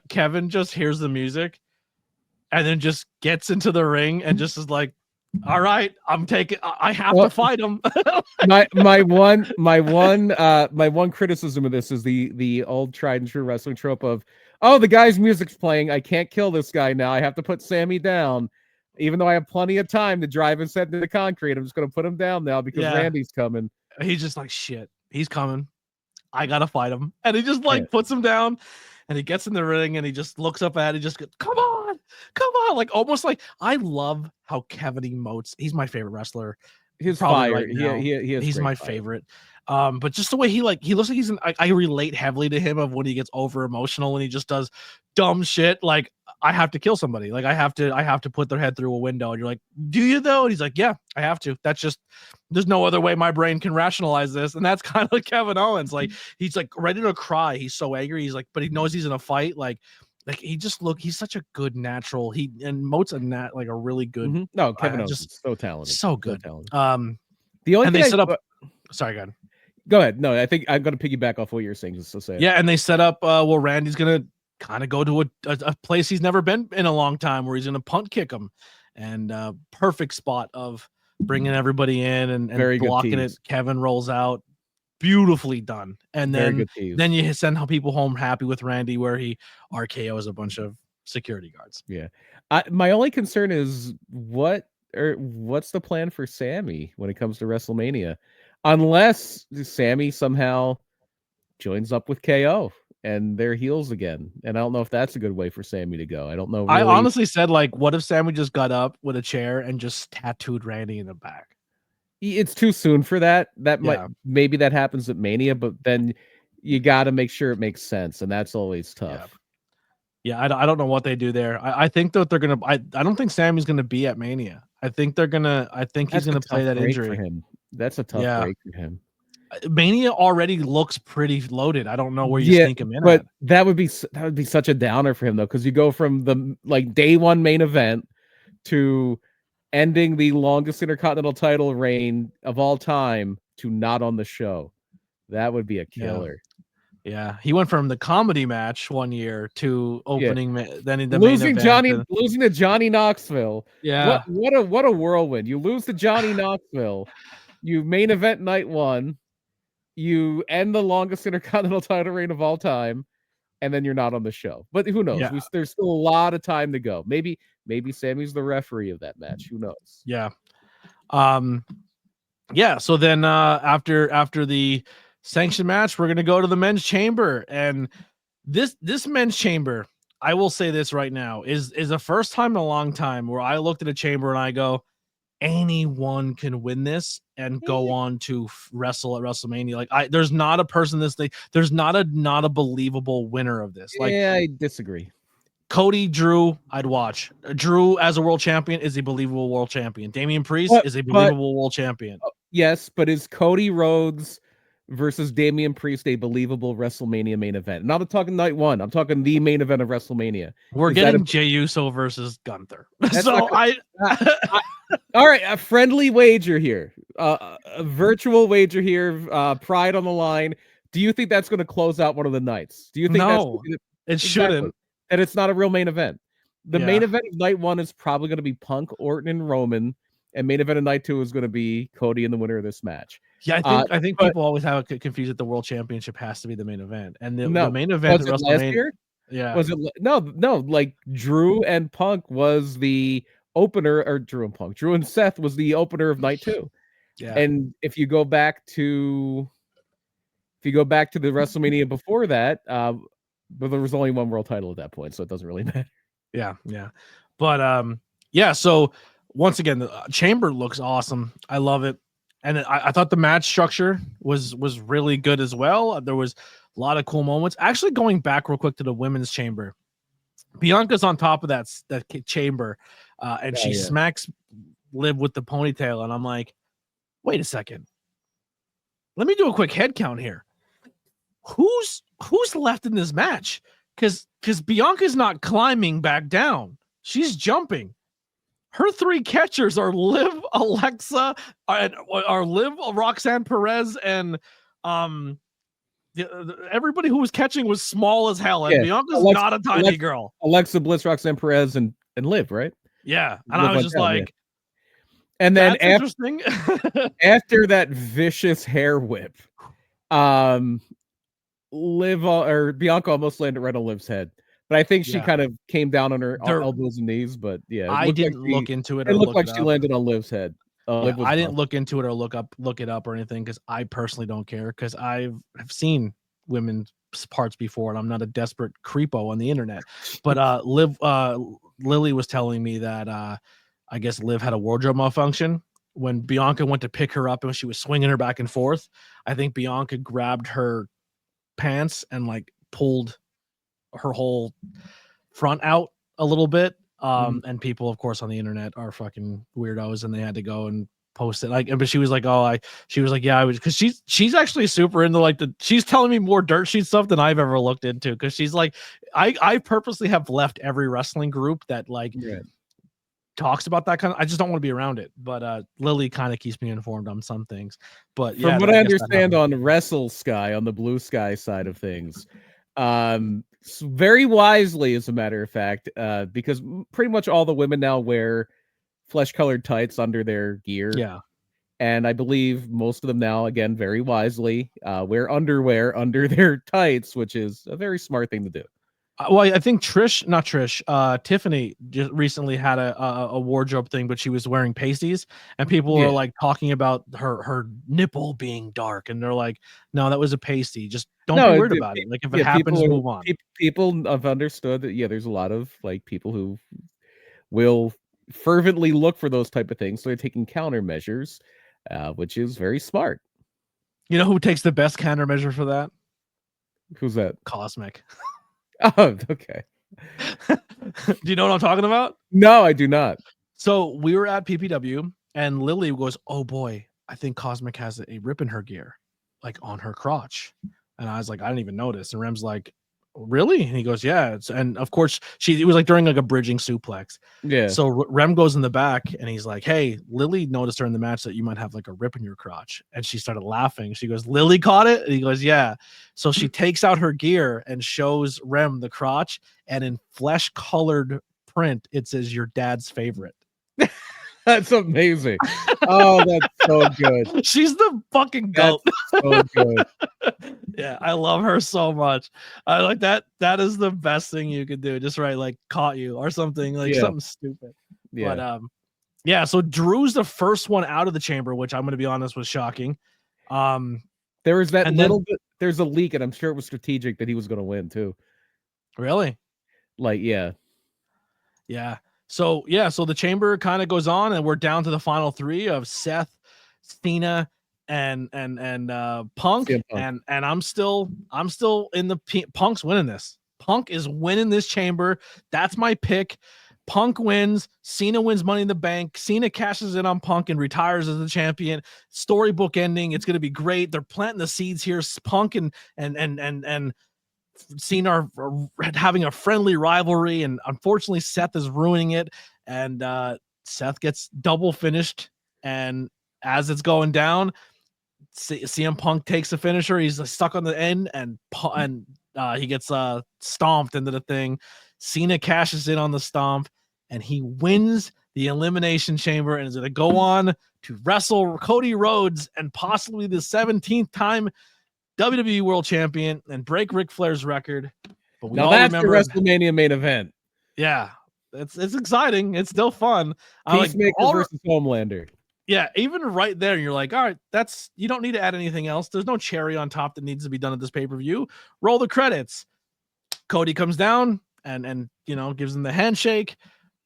Kevin just hears the music and then just gets into the ring and just is like, all right, I have to fight him. my one criticism of this is the old tried and true wrestling trope of, oh, the guy's music's playing, I can't kill this guy now, I have to put Sammy down. Even though I have plenty of time to drive his head into the concrete, I'm just going to put him down now because Randy's coming. He's just like, shit, he's coming. I got to fight him. And he just puts him down and he gets in the ring and he just looks up at it. He just goes, come on. Like almost like, I love how Kevin emotes. He's my favorite wrestler. His fire. Right now. He's my favorite. But just the way he looks like I relate heavily to him of when he gets over emotional and he just does dumb shit. Like, I have to kill somebody. Like I have to put their head through a window. And you're like, do you though? And he's like, yeah, I have to. That's just, there's no other way my brain can rationalize this. And that's kind of like Kevin Owens. Like he's like ready to cry. He's so angry. He's like, but he knows he's in a fight. Like he's such a good natural. And Moat's like a really good. No, Kevin Owens is so talented. So good. So talented. The only thing they set up. Sorry, go ahead. No, I think I'm going to piggyback off what you're saying. Just to say, yeah, and they set up. Well, Randy's gonna kind of go to a place he's never been in a long time, where he's gonna punt kick him, and perfect spot of bringing everybody in and blocking it. Kevin rolls out, beautifully done, and then you send people home happy with Randy, where he RKOs a bunch of security guards. Yeah, my only concern is what's the plan for Sammy when it comes to WrestleMania, unless Sammy somehow joins up with KO and they're heels again. And I don't know if that's a good way for Sammy to go. I don't know. Really. I honestly said, like, what if Sammy just got up with a chair and just tattooed Randy in the back? It's too soon for that. Maybe that happens at Mania, but then you got to make sure it makes sense, and that's always tough. Yeah, I don't know what they do there. I think that they're gonna. I don't think Sammy's gonna be at Mania. I think he's gonna play that injury. For him. That's a tough break for him. Mania already looks pretty loaded. I don't know where you sneak him in. But that would be such a downer for him though, because you go from the day one main event to ending the longest Intercontinental title reign of all time to not on the show. That would be a killer. Yeah, he went from the comedy match one year to opening, then the losing main event, losing to Johnny Knoxville. Yeah, what a whirlwind! You lose to Johnny Knoxville, you main event night one, you end the longest Intercontinental title reign of all time, and then you're not on the show. But who knows? Yeah. There's still a lot of time to go. Maybe Sammy's the referee of that match. Who knows? Yeah. Yeah. So then after the sanctioned match, we're gonna go to the men's chamber, and this men's chamber, I will say this right now, is the first time in a long time where I looked at a chamber and I go, anyone can win this and go on to wrestle at WrestleMania. Like there's not a person there's not a believable winner of this. Like, yeah, I disagree. Cody, Drew, I'd watch. Drew as a world champion is a believable world champion. Damian Priest is a believable world champion. Yes, but is Cody Rhodes versus Damian Priest a believable WrestleMania main event? And I'm not talking night one. I'm talking the main event of WrestleMania. We're getting Jey Uso versus Gunther. So all right, a friendly wager here, a virtual wager here, pride on the line. Do you think that's going to close out one of the nights? Do you think it shouldn't? And it's not a real main event. the Yeah. main event of night 1 is probably going to be Punk, Orton, and Roman, and main event of night 2 is going to be Cody and the winner of this match. Yeah, I think But people always have it confused that the World Championship has to be the main event, and the no, main event was at it last WrestleMania. year? Yeah, Was it no, like Drew and Punk was the opener, or Drew and Punk, Drew and Seth was the opener of night 2. yeah, And if you go back to the WrestleMania before that, but there was only one world title at that point, so it doesn't really matter. yeah, yeah. But yeah. So once again, the Chamber looks awesome. I love it, and I thought the match structure was really good as well. There was a lot of cool moments. Actually, going back real quick to the women's Chamber, Bianca's on top of that chamber, and she smacks Liv with the ponytail, and I'm like, wait a second. Let me do a quick head count here. Who's left in this match? Because Bianca's not climbing back down. She's jumping. Her 3 catchers are Liv, Alexa, are Liv, Roxanne Perez, and everybody who was catching was small as hell. And Bianca's not a tiny girl. Alexa Bliss, Roxanne Perez, and Liv, right? Yeah, and I was just like, and then interesting. After that vicious hair whip, Liv or Bianca almost landed right on Liv's head, but I think she kind of came down on her elbows and knees. But yeah, I didn't look into it. It looked like she landed on Liv's head. I didn't look into it or look it up or anything, because I personally don't care, because I've seen women's parts before, and I'm not a desperate creepo on the internet. But Lily was telling me that I guess Liv had a wardrobe malfunction when Bianca went to pick her up, and she was swinging her back and forth. I think Bianca grabbed her pants and like pulled her whole front out a little bit. And people, of course, on the internet are fucking weirdos, and they had to go and post it. Like, but she was like, she was like, yeah, I was, because she's actually super into she's telling me more dirt sheet stuff than I've ever looked into, because she's like, I purposely have left every wrestling group that talks about that kind of, I just don't want to be around it. But Lily kind of keeps me informed on some things. But from what I understand on Wrestle Sky, on the Blue Sky side of things, very wisely, as a matter of fact, because pretty much all the women now wear flesh-colored tights under their gear. Yeah. And I believe most of them now, again, very wisely, wear underwear under their tights, which is a very smart thing to do. Well, I think Tiffany just recently had a wardrobe thing, but she was wearing pasties, and people were like talking about her nipple being dark, and they're like, no, that was a pasty. Just don't be worried about it. Like, if it happens, move on. People have understood that, there's a lot of like people who will fervently look for those type of things, so they're taking countermeasures, which is very smart. You know who takes the best countermeasure for that? Who's that? Cosmic. Oh, okay. Do you know what I'm talking about? No, I do not. So we were at PPW, and Lily goes, oh boy, I think Cosmic has a rip in her gear, like on her crotch. And I was like, I didn't even notice. And Rem's like, really? And he goes, yeah. And of course, it was like during like a bridging suplex. Yeah. So Rem goes in the back, and he's like, hey, Lily noticed during the match that you might have like a rip in your crotch. And she started laughing. She goes, Lily caught it? And he goes, yeah. So she takes out her gear and shows Rem the crotch, and in flesh colored print, it says, your dad's favorite. That's amazing. Oh, that's so good. She's the fucking goat. That's so good. Yeah, I love her so much. I like that. That is the best thing you could do. Just write like caught you or something, like something stupid. Yeah. But yeah, so Drew's the first one out of the chamber, which I'm gonna be honest was shocking. There was that little bit, there's a leak, and I'm sure it was strategic that he was gonna win too. Really? Like, yeah. So the chamber kind of goes on, and we're down to the final 3 of Seth, Cena, and Punk. And I'm still in the Punk's winning this. Punk is winning this chamber. That's my pick. Punk wins. Cena wins Money in the Bank. Cena cashes in on Punk and retires as the champion. Storybook ending. It's going to be great. They're planting the seeds here. Punk and Cena are having a friendly rivalry, and unfortunately Seth is ruining it, and Seth gets double finished, and as it's going down, CM Punk takes a finisher. He's stuck on the end, and he gets stomped into the thing. Cena cashes in on the stomp, and he wins the Elimination Chamber and is going to go on to wrestle Cody Rhodes and possibly the 17th time WWE World Champion and break Ric Flair's record. But we now all that's remember the WrestleMania main event. Yeah, it's exciting. It's still fun. Peacemaker versus Homelander. Yeah, even right there, you're like, all right, you don't need to add anything else. There's no cherry on top that needs to be done at this pay-per-view. Roll the credits. Cody comes down and gives him the handshake.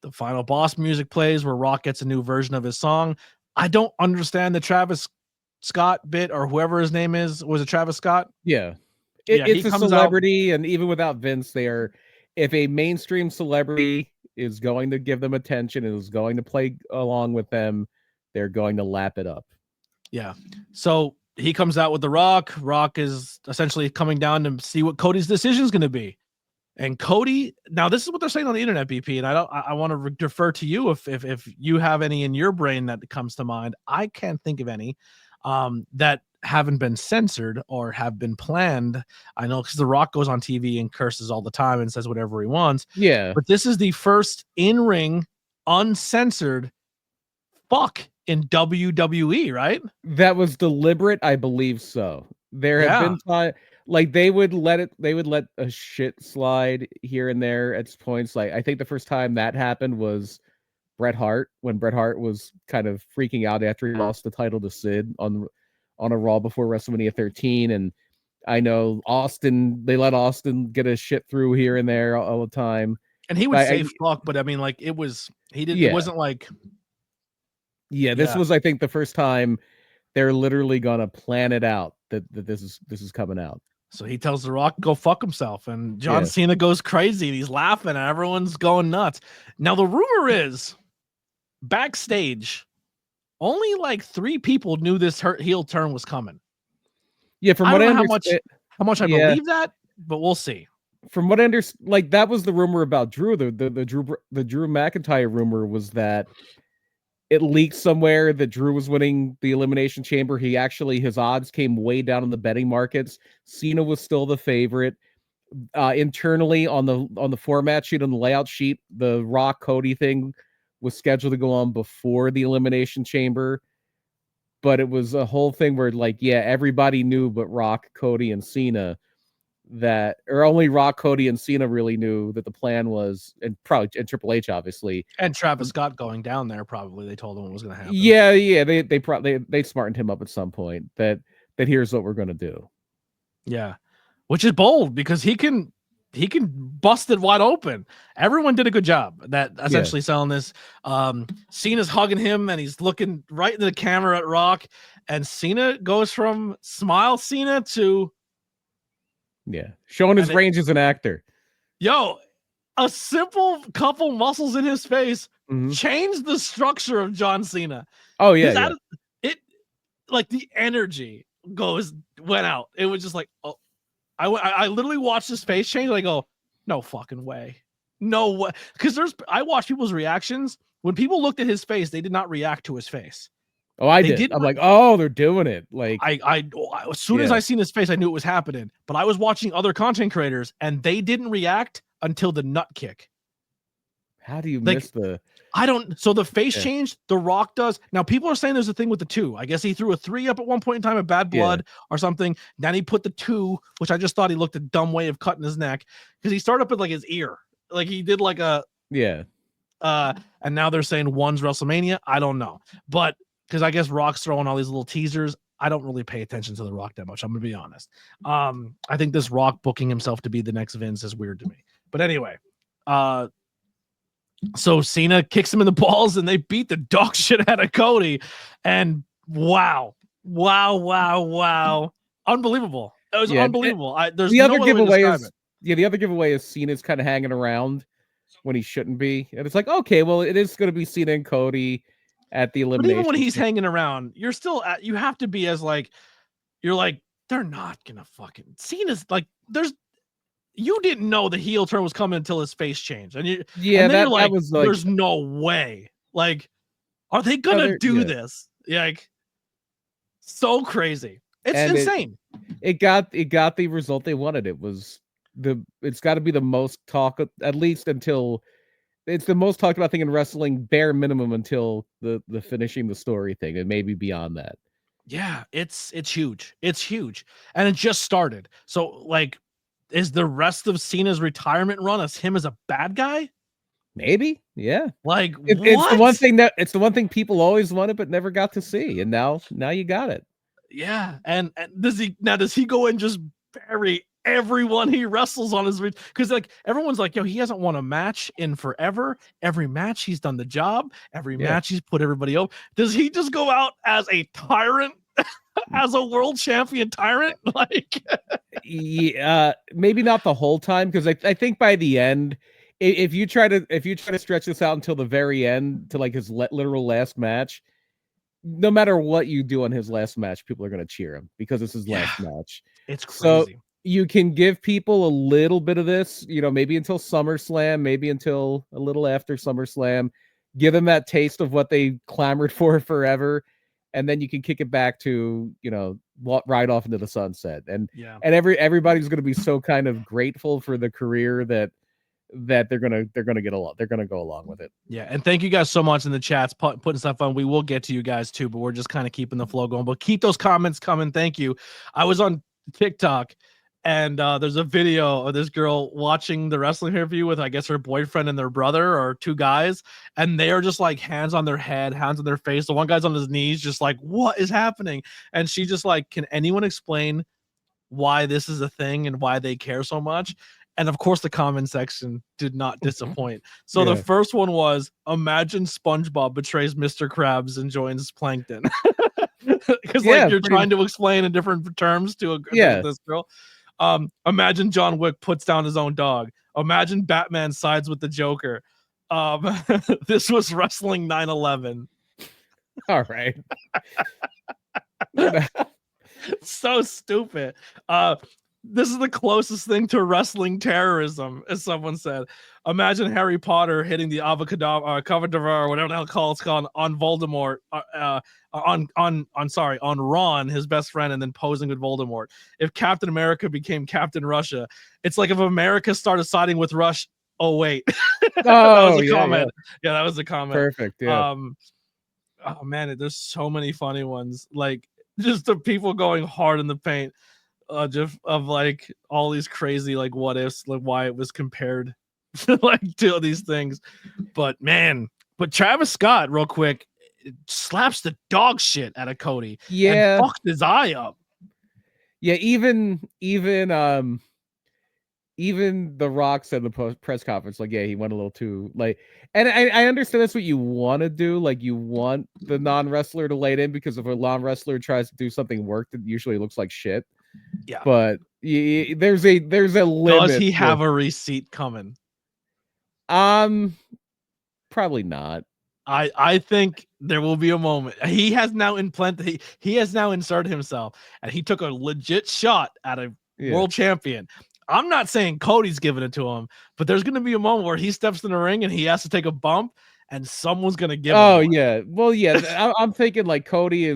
The final boss music plays where Rock gets a new version of his song. I don't understand the Travis Scott bit or whoever his name is. Was it Travis Scott? Yeah. It's a celebrity, and even without Vince, if a mainstream celebrity is going to give them attention and is going to play along with them, they're going to lap it up. Yeah. So he comes out with The Rock. Rock is essentially coming down to see what Cody's decision is going to be. And Cody, now this is what they're saying on the internet, BP, and I want to defer to you if you have any in your brain that comes to mind. I can't think of any that haven't been censored or have been planned. I know because The Rock goes on TV and curses all the time and says whatever he wants. Yeah. But this is the first in-ring uncensored fuck in WWE, right? That was deliberate, I believe so. There have been times like they would let a shit slide here and there at points. Like I think the first time that happened was Bret Hart, when Bret Hart was kind of freaking out after he lost the title to Sid on a Raw before WrestleMania 13. And I know they let Austin get a shit through here and there all the time. And he would say fuck, but I mean, like it wasn't like. Yeah, this was, I think, the first time they're literally gonna plan it out that this is coming out. So he tells The Rock go fuck himself, and John Cena goes crazy. And he's laughing, and everyone's going nuts. Now the rumor is, backstage, only like 3 people knew this heel turn was coming. Yeah, from what I understand, how much I believe that, but we'll see. From what I understand, like that was the rumor about Drew. The Drew McIntyre rumor was that it leaked somewhere that Drew was winning the Elimination Chamber. His odds came way down in the betting markets. Cena was still the favorite. Internally on the format sheet, on the layout sheet, the Rock Cody thing was scheduled to go on before the Elimination Chamber. But it was a whole thing where everybody knew but Rock, Cody, and Cena or only Rock, Cody, and Cena really knew that the plan was, and Triple H obviously, and Travis Scott going down there. Probably they told him what was going to happen. Yeah, they smartened him up at some point that here's what we're going to do. Yeah, which is bold because he can bust it wide open. Everyone did a good job that essentially selling this. Cena's hugging him and he's looking right into the camera at Rock, and Cena goes from smile Cena to showing his range as an actor. Yo, a simple couple muscles in his face changed the structure of John Cena. Oh yeah, it like the energy went out. It was just like, oh, I literally watched his face change. I go, no fucking way, no way. Because I watched people's reactions when people looked at his face. They did not react to his face. Oh, I did. I'm like, oh, they're doing it. Like as soon as I seen his face, I knew it was happening. But I was watching other content creators, and they didn't react until the nut kick. How do you miss the? I don't. So the face changed. The Rock does. Now people are saying there's a thing with the 2. I guess he threw a 3 up at one point in time of Bad Blood or something. Then he put the 2, which I just thought he looked a dumb way of cutting his neck because he started up with like his ear, like he did like a and now they're saying 1's WrestleMania. I don't know, but. Because I guess Rock's throwing all these little teasers. I don't really pay attention to The Rock that much. I'm going to be honest. I think this Rock booking himself to be the next Vince is weird to me. But anyway, so Cena kicks him in the balls and they beat the dog shit out of Cody. And wow. Unbelievable. It was unbelievable. There's the other no giveaway is the other giveaway is Cena's kind of hanging around when he shouldn't be. And it's like, okay, well, it is going to be Cena and Cody at the Elimination. But even when he's hanging around, you're still you have to be as like, you're like, they're not gonna fucking Cena's like, you didn't know the heel turn was coming until his face changed. And that was like, there's no way. Like, are they gonna do this? Like, so crazy. It's insane. It got the result they wanted. It was it's got to be the most talk, at least until it's the most talked about thing in wrestling, bare minimum, until the finishing the story thing, and maybe beyond that. Yeah, it's huge. It's huge. And it just started. So like, is the rest of Cena's retirement run as him as a bad guy? Maybe, yeah. Like, It's the what? one thing people always wanted but never got to see, and now you got it. Yeah, and does he go and just bury everyone he wrestles on his, because like everyone's like, yo, he hasn't won a match in forever. Every match he's done the job. Every match he's put everybody over. Does he just go out as a tyrant, as a world champion tyrant? Like, yeah, maybe not the whole time, because I think by the end, if you try to stretch this out until the very end to like his literal last match, no matter what you do on his last match, people are going to cheer him because it's his last match. It's crazy. So you can give people a little bit of this, maybe until SummerSlam, maybe until a little after SummerSlam, give them that taste of what they clamored for forever. And then you can kick it back to, right off into the sunset. And everybody's going to be so kind of grateful for the career that they're gonna get along. They're gonna go along with it. Yeah, and thank you guys so much in the chats putting stuff on. We will get to you guys too, but we're just kind of keeping the flow going. But keep those comments coming. Thank you. I was on TikTok, and there's a video of this girl watching the wrestling interview with, I guess, her boyfriend and their brother, or two guys, and they are just like hands on their head, hands on their face. The one guy's on his knees, just like, what is happening? And she just like, can anyone explain why this is a thing and why they care so much? And of course, the comment section did not disappoint. So the first one was, imagine SpongeBob betrays Mr. Krabs and joins Plankton. Because you're trying to explain in different terms to this girl. Imagine John Wick puts down his own dog. Imagine Batman sides with the Joker. This was wrestling 9/11. All right. So stupid. This is the closest thing to wrestling terrorism, as someone said. Imagine Harry Potter hitting the avocado, or whatever the hell it's called, on Voldemort, on Ron, his best friend, and then posing with Voldemort. If Captain America became Captain Russia, it's like if America started siding with Russia. Oh wait, that was a comment. Yeah, that was a comment. Perfect. Yeah. Oh man, there's so many funny ones. Like just the people going hard in the paint. Just of like all these crazy like what ifs, like why it was compared like to these things. But Travis Scott, real quick, slaps the dog shit out of Cody. Yeah, and fucked his eye up. Yeah, even The Rock said in the press conference, like, yeah, he went a little too like, and I understand that's what you want to do. Like, you want the non-wrestler to lay it in, because if a non-wrestler tries to do something work, that usually looks like shit. Yeah, but there's a limit. Does he have a receipt coming? Probably not. I think there will be a moment. He has now he has now inserted himself, and he took a legit shot at a world champion. I'm not saying Cody's giving it to him, but there's going to be a moment where he steps in the ring and he has to take a bump, and someone's going to give him one. Yeah. Well, yeah, I'm thinking like Cody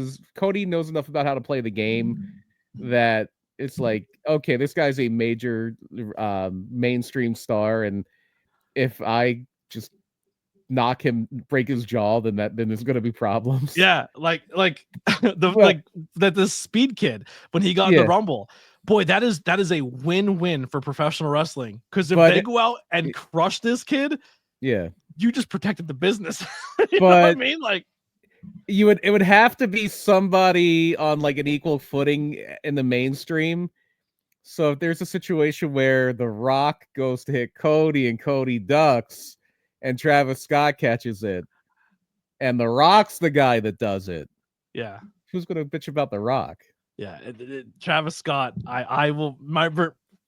knows enough about how to play the game that it's like, okay, this guy's a major mainstream star, and if I just knock him, break his jaw, then there's going to be problems. Yeah, like the Speed Kid when he got in the Rumble. Boy, that is a win-win for professional wrestling, because if they go out and crush this kid, you just protected the business. You know what I mean? Like, it would have to be somebody on like an equal footing in the mainstream. So if there's a situation where The Rock goes to hit Cody and Cody ducks and Travis Scott catches it, and The Rock's the guy that does it, who's gonna bitch about The Rock? Travis Scott. I will, my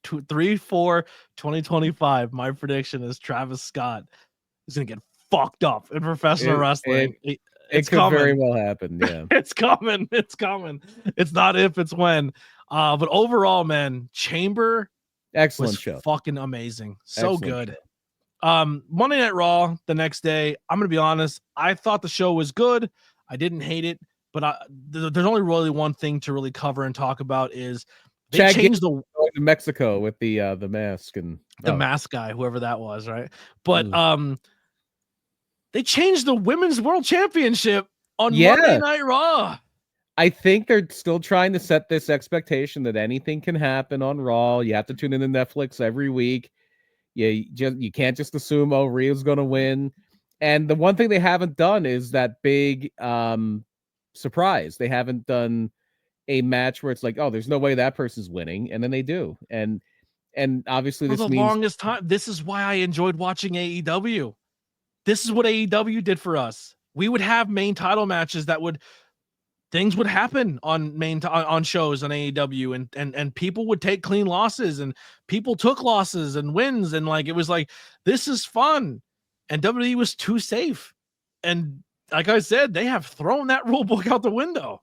3/4/2025. My prediction is Travis Scott is gonna get fucked up in professional wrestling. It could very well happen. Yeah, it's coming. It's coming. It's not if, it's when. But overall, man, Chamber, excellent show, fucking amazing, so good. Monday Night Raw the next day. I'm gonna be honest. I thought the show was good. I didn't hate it. But there's only really one thing to really cover and talk about is they changed the to Mexico with the mask and the mask guy, whoever that was, right? But they changed the Women's World Championship on Monday Night Raw. I think they're still trying to set this expectation that anything can happen on Raw. You have to tune in to Netflix every week. You can't just assume, oh, Rhea's going to win. And the one thing they haven't done is that big surprise. They haven't done a match where it's like, oh, there's no way that person's winning, and then they do. And obviously for the longest time, this is why I enjoyed watching AEW. This is what AEW did for us. We would have main title matches that things would happen on on shows on AEW, and people would take clean losses, and people took losses and wins, and like it was like, this is fun. And WWE was too safe. And like I said, they have thrown that rule book out the window.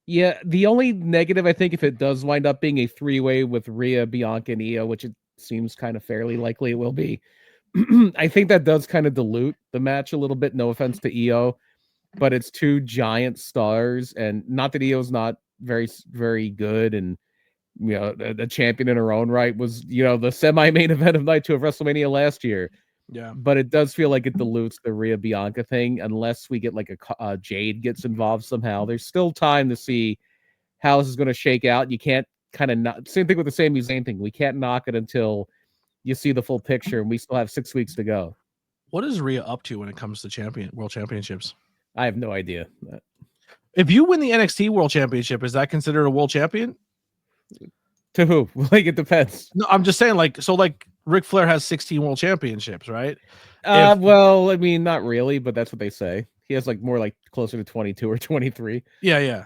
Yeah, the only negative, I think, if it does wind up being a three-way with Rhea, Bianca, and Io, which it seems kind of fairly likely it will be, I think that does kind of dilute the match a little bit. No offense to Io, but it's two giant stars, and not that Io's not very, very good, and a champion in her own right, was the semi-main event of night 2 of WrestleMania last year. Yeah, but it does feel like it dilutes the Rhea Bianca thing unless we get like a Jade gets involved somehow. There's still time to see how this is going to shake out. You can't kind of not same thing with the Sami Zayn thing. We can't knock it until you see the full picture, and we still have 6 weeks to go. What is Rhea up to when it comes to world championships? I have no idea. If you win the NXT World Championship, is that considered a world champion? To who? Like, it depends. No, I'm just saying, like Ric Flair has 16 world championships, right? Well, I mean, not really, but that's what they say. He has more like closer to 22 or 23. Yeah.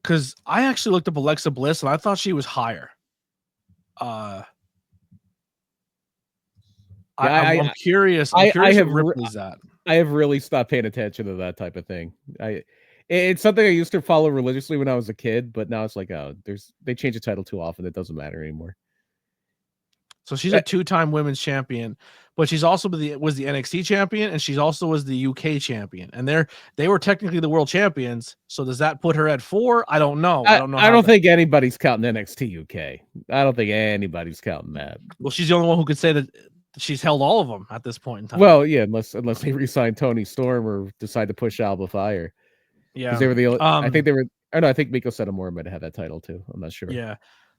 Because I actually looked up Alexa Bliss, and I thought she was higher. I'm curious. I'm curious if Ripley's at. I have really stopped paying attention to that type of thing. It's something I used to follow religiously when I was a kid, but now it's like, they change the title too often. It doesn't matter anymore. So she's a 2-time women's champion, but she's also was the NXT champion, and she's also was the UK champion. And they were technically the world champions. So does that put her at 4? I don't know. I don't think anybody's counting NXT UK. I don't think anybody's counting that. Well, she's the only one who could say that she's held all of them at this point in time. Well, yeah, unless they re-sign Tony Storm or decide to push Alba Fire. Yeah, they were the only, I think they were. I know. I think Miko Satomura might have had that title too. I'm not sure. Yeah,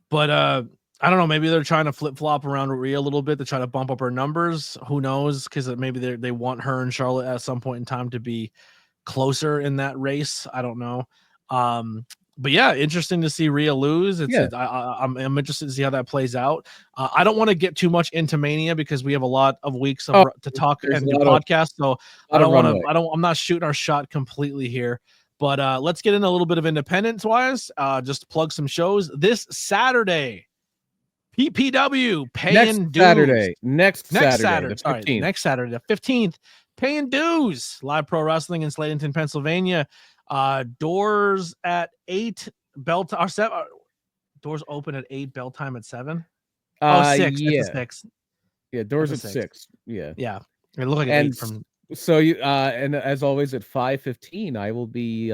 but I don't know. Maybe they're trying to flip flop around Rhea a little bit to try to bump up her numbers. Who knows? Because maybe they want her and Charlotte at some point in time to be closer in that race. I don't know. But yeah, interesting to see Rhea lose. I'm interested to see how that plays out. I don't want to get too much into Mania because we have a lot of weeks to talk and do podcasts. So I don't want to. I'm not shooting our shot completely here. But let's get in a little bit of independence wise. Just plug some shows this Saturday. PPW paying dues. Next Saturday, the 15th, paying dues. Live Pro Wrestling in Slatington, Pennsylvania. Doors at 8, bell time. Doors open at 8, bell time at 7. 6. Yeah. It's a 6. Yeah, doors at 6. Yeah. It looked like an 8 from. So you and as always at 5:15, I will be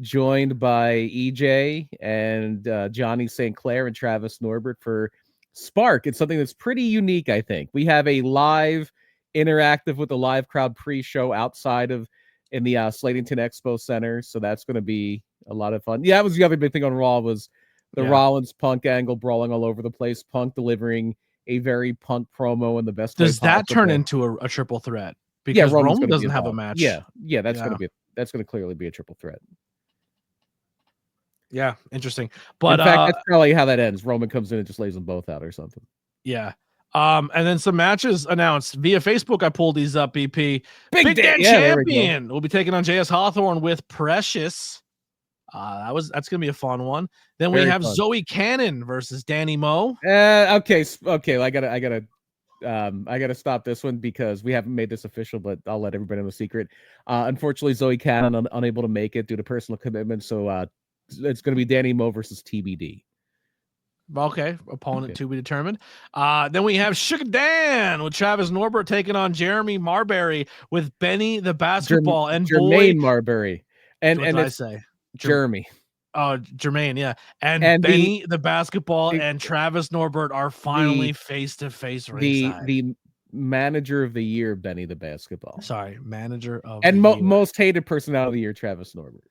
joined by EJ and Johnny St. Clair and Travis Norbert for Spark. It's something that's pretty unique, I think. We have a live interactive with the live crowd pre-show outside of in the Slatington Expo Center, so that's going to be a lot of fun. Yeah, that was the other big thing on Raw was the Rollins Punk angle brawling all over the place. Punk delivering a very Punk promo in the best way possible. Does that turn into a triple threat? Because Roman doesn't have a match. Yeah, that's going to clearly be a triple threat. Yeah, interesting. But in fact, that's probably how that ends. Roman comes in and just lays them both out or something. Yeah. And then some matches announced via Facebook. I pulled these up, BP. Big Dan Champion will be taking on JS Hawthorne with Precious. That's gonna be a fun one. Then we have Zoe Cannon versus Danny Moe. Okay. I gotta stop this one because we haven't made this official, but I'll let everybody know the secret. Unfortunately, Zoe Cannon unable to make it due to personal commitment, so it's gonna be Danny Moe versus TBD. Okay, opponent to be determined. Then we have Sugar Dan with Travis Norbert taking on Jeremy Marbury with Benny the Basketball and Jermaine Marbury. And I say Jeremy. Jermaine, yeah. And And Benny, the basketball, the and Travis Norbert are finally face-to-face ringside. the manager of the year, Benny the basketball. Sorry, manager of And the year. most hated personality of the year, Travis Norbert.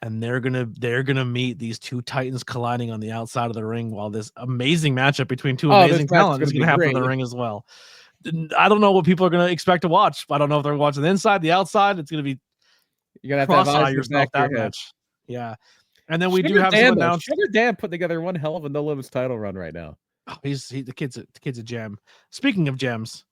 And they're gonna meet these two titans colliding on the outside of the ring while this amazing matchup between two amazing talent is gonna happen in the ring as well. I don't know what people are gonna expect to watch. I don't know if they're watching the inside, the outside. It's gonna be you're gonna have to have eyes yourself that match. Yeah. And then we Sugar do have Dan, some announced. Sugar Dan put together one hell of a No Limits title run right now. Oh, the kid's a gem. Speaking of gems,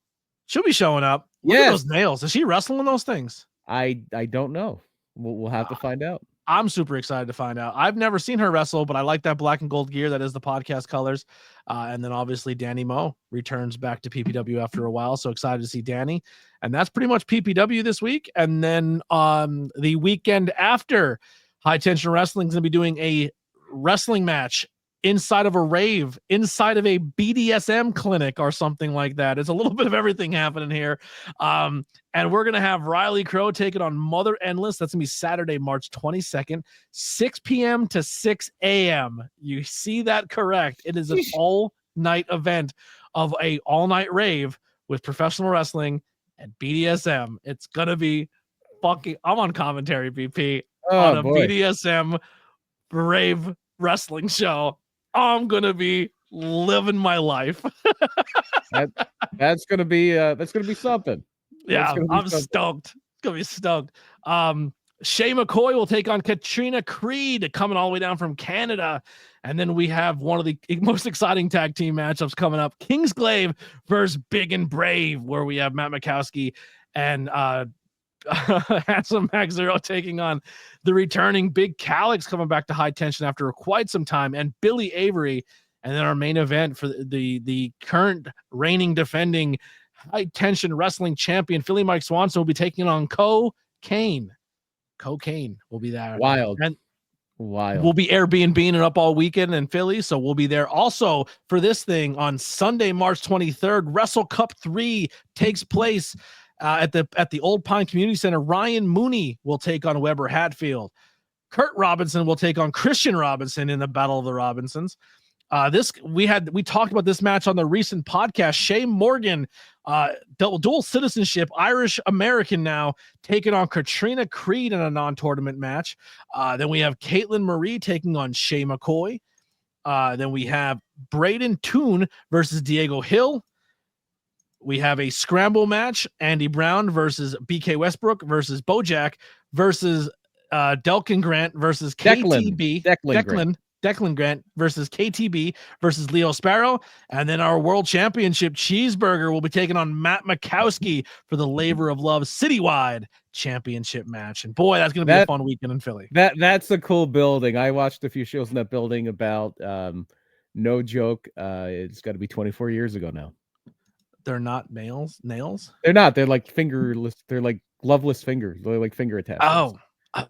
she'll be showing up. Look at those nails. Is she wrestling those things? I don't know. We'll have to find out. I'm super excited to find out. I've never seen her wrestle, but I like that black and gold gear. That is the podcast colors. And then obviously Danny Moe returns back to PPW after a while. So excited to see Danny. And that's pretty much PPW this week. And then the weekend after, High Tension Wrestling is going to be doing a wrestling match inside of a rave, inside of a BDSM clinic or something like that. It's a little bit of everything happening here. And we're going to have Riley Crow taking on Mother Endless. That's going to be Saturday, March 22nd, 6 p.m. to 6 a.m. You see that correct. It is an all-night event of a all-night rave with professional wrestling and BDSM. It's going to be fucking... I'm on commentary, BP, on a BDSM rave wrestling show. I'm going to be living my life. That's going to be something. Yeah, I'm stoked. It's going to be stoked. Shay McCoy will take on Katrina Creed, coming all the way down from Canada. And then we have one of the most exciting tag team matchups coming up, Kingsglaive versus Big and Brave, where we have Matt Mikowski and Handsome Max Zero taking on the returning Big Calix, coming back to High Tension after quite some time, and Billy Avery. And then our main event for the current reigning defending High Tension Wrestling champion Philly Mike Swanson will be taking on Cocaine. Cocaine will be there. Wild. We'll be Airbnb-ing it up all weekend in Philly, so we'll be there. Also, for this thing on Sunday, March 23rd, Wrestle Cup 3 takes place at the Old Pine Community Center. Ryan Mooney will take on Weber Hatfield. Kurt Robinson will take on Christian Robinson in the Battle of the Robinsons. We talked about this match on the recent podcast. Shay Morgan, dual citizenship, Irish American now, taking on Katrina Creed in a non-tournament match. Then we have Caitlin Marie taking on Shay McCoy. Then we have Braden Toon versus Diego Hill. We have a scramble match, Andy Brown versus BK Westbrook versus Bojack versus Delkin Grant versus KTB. Declan Grant versus KTB versus Leo Sparrow. And then our World Championship Cheeseburger will be taking on Matt Mikowski for the Labor of Love Citywide Championship match. And boy, that's going to be a fun weekend in Philly. That's a cool building. I watched a few shows in that building about, no joke, it's got to be 24 years ago now. They're not nails? They're not. They're like fingerless. They're like gloveless fingers. They're like finger attachments.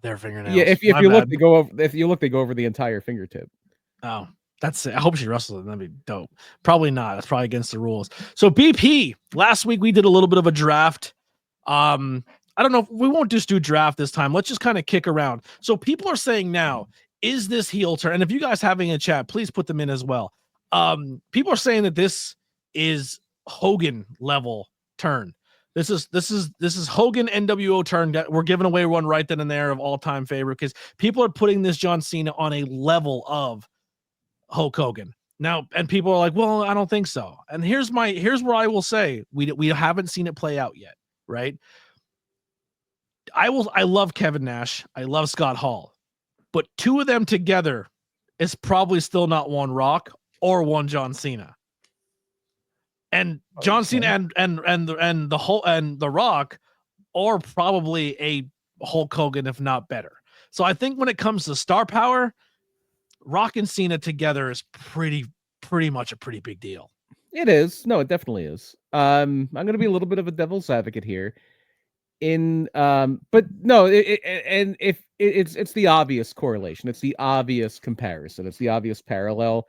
They're fingernails. Yeah, if you look, they go over. If you look, they go over the entire fingertip. Oh, that's it. I hope she wrestles it. That'd be dope. Probably not. That's probably against the rules. So BP, last week we did a little bit of a draft. I don't know if we won't just do draft this time. Let's just kind of kick around. So people are saying now, is this heel turn? And if you guys having a chat, please put them in as well. People are saying that this is Hogan level turn. This is Hogan NWO turn. We're giving away one right then and there of all-time favorite because people are putting this John Cena on a level of Hulk Hogan now, and people are like, well, I don't think so. And here's where I will say we haven't seen it play out yet, right? I love Kevin Nash, I love Scott Hall, but two of them together is probably still not one Rock or one John Cena. And John Cena and the Rock are probably a Hulk Hogan, if not better. So I think when it comes to star power, Rock and Cena together is pretty much a pretty big deal. It is. No, it definitely is. I'm going to be a little bit of a devil's advocate here. But no, it's the obvious correlation. It's the obvious comparison. It's the obvious parallel.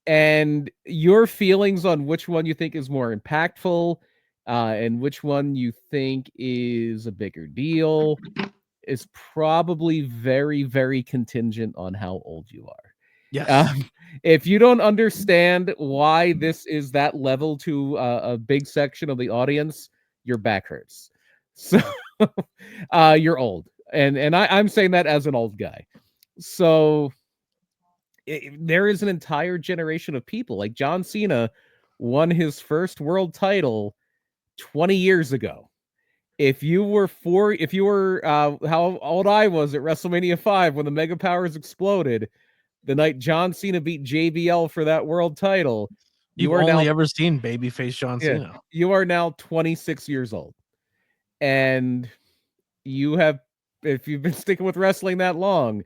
And your feelings on which one you think is more impactful, and which one you think is a bigger deal. is probably very, very contingent on how old you are. Yes. If you don't understand why this is that level to a big section of the audience, your back hurts. So you're old. And I'm saying that as an old guy. So there is an entire generation of people like John Cena won his first world title 20 years ago. If you were how old I was at WrestleMania 5 when the Mega Powers exploded, the night John Cena beat JBL for that world title, You've only ever seen babyface John Cena. You are now 26 years old. And you have, if you've been sticking with wrestling that long,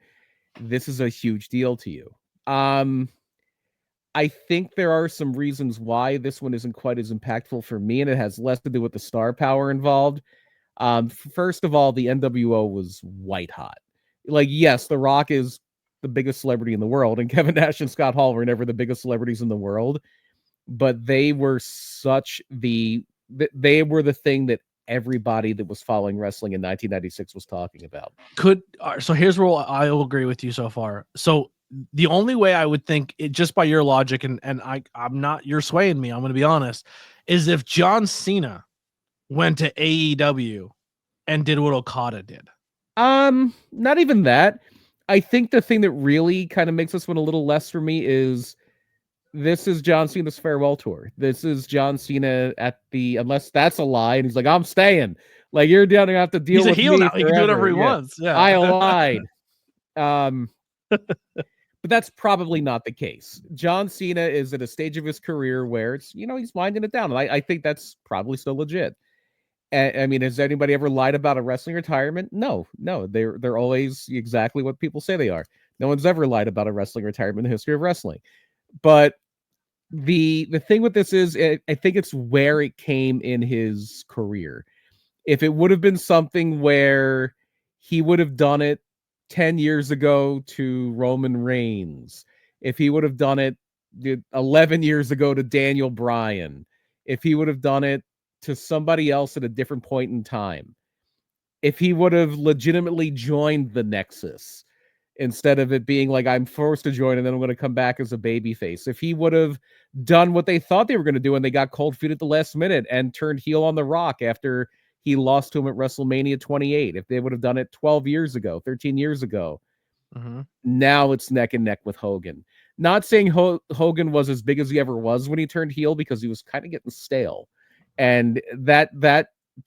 this is a huge deal to you. I think there are some reasons why this one isn't quite as impactful for me, and it has less to do with the star power involved. First of all, the NWO was white hot. Like, yes, The Rock is the biggest celebrity in the world, and Kevin Nash and Scott Hall were never the biggest celebrities in the world, but they were they were the thing that everybody that was following wrestling in 1996 was talking about. So here's where I will agree with you so far. So the only way I would think it, just by your logic, and I'm not, you're swaying me, I'm going to be honest, is if John Cena went to AEW and did what Okada did. Not even that. I think the thing that really kind of makes this one a little less for me is this is John Cena's farewell tour. This is John Cena at the, unless that's a lie, and he's like, I'm staying. Like, you're down to have to deal with me. Now. He can do whatever he wants. Yeah. I lied. But that's probably not the case. John Cena is at a stage of his career where it's, he's winding it down. And I think that's probably still legit. I mean, has anybody ever lied about a wrestling retirement? No. They're always exactly what people say they are. No one's ever lied about a wrestling retirement in the history of wrestling. But the thing with this is, I think it's where it came in his career. If it would have been something where he would have done it 10 years ago to Roman Reigns, if he would have done it 11 years ago to Daniel Bryan, if he would have done it to somebody else at a different point in time, if he would have legitimately joined the Nexus instead of it being like, I'm forced to join and then I'm going to come back as a babyface, if he would have done what they thought they were going to do and they got cold feet at the last minute and turned heel on The Rock after he lost to him at WrestleMania 28, if they would have done it 12 years ago, 13 years ago, now it's neck and neck with Hogan. Not saying Hogan was as big as he ever was when he turned heel, because he was kind of getting stale. And that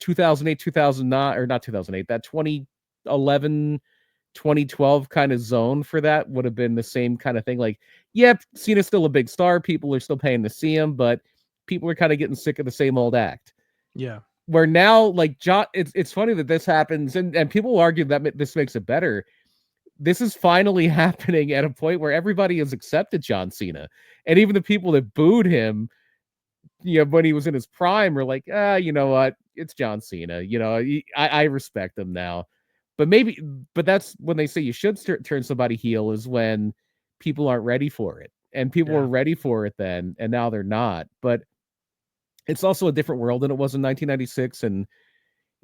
2008, 2009, or not 2008, that 2011, 2012 kind of zone for that would have been the same kind of thing. Like, yeah, Cena's still a big star. People are still paying to see him, but people are kind of getting sick of the same old act. Yeah. Where now, like, John, it's funny that this happens, and people argue that this makes it better. This is finally happening at a point where everybody has accepted John Cena. And even the people that booed him, when he was in his prime, were like, you know what? It's John Cena. I respect him now. But that's when they say you should turn somebody heel, is when people aren't ready for it. And people were ready for it then, and now they're not. But it's also a different world than it was in 1996. And,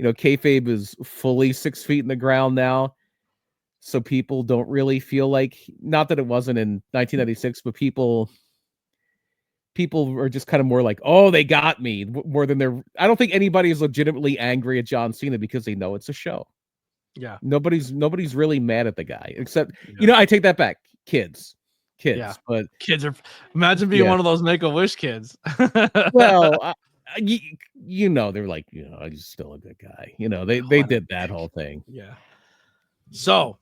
kayfabe is fully 6 feet in the ground now. So people don't really feel like, not that it wasn't in 1996, but people are just kind of more like, oh, they got me, more than I don't think anybody is legitimately angry at John Cena because they know it's a show. Yeah. Nobody's really mad at the guy, except, I take that back. Kids, but kids are, imagine being one of those Make-A-Wish kids. Well, they're like, he's still a good guy. They did that whole thing. Yeah. So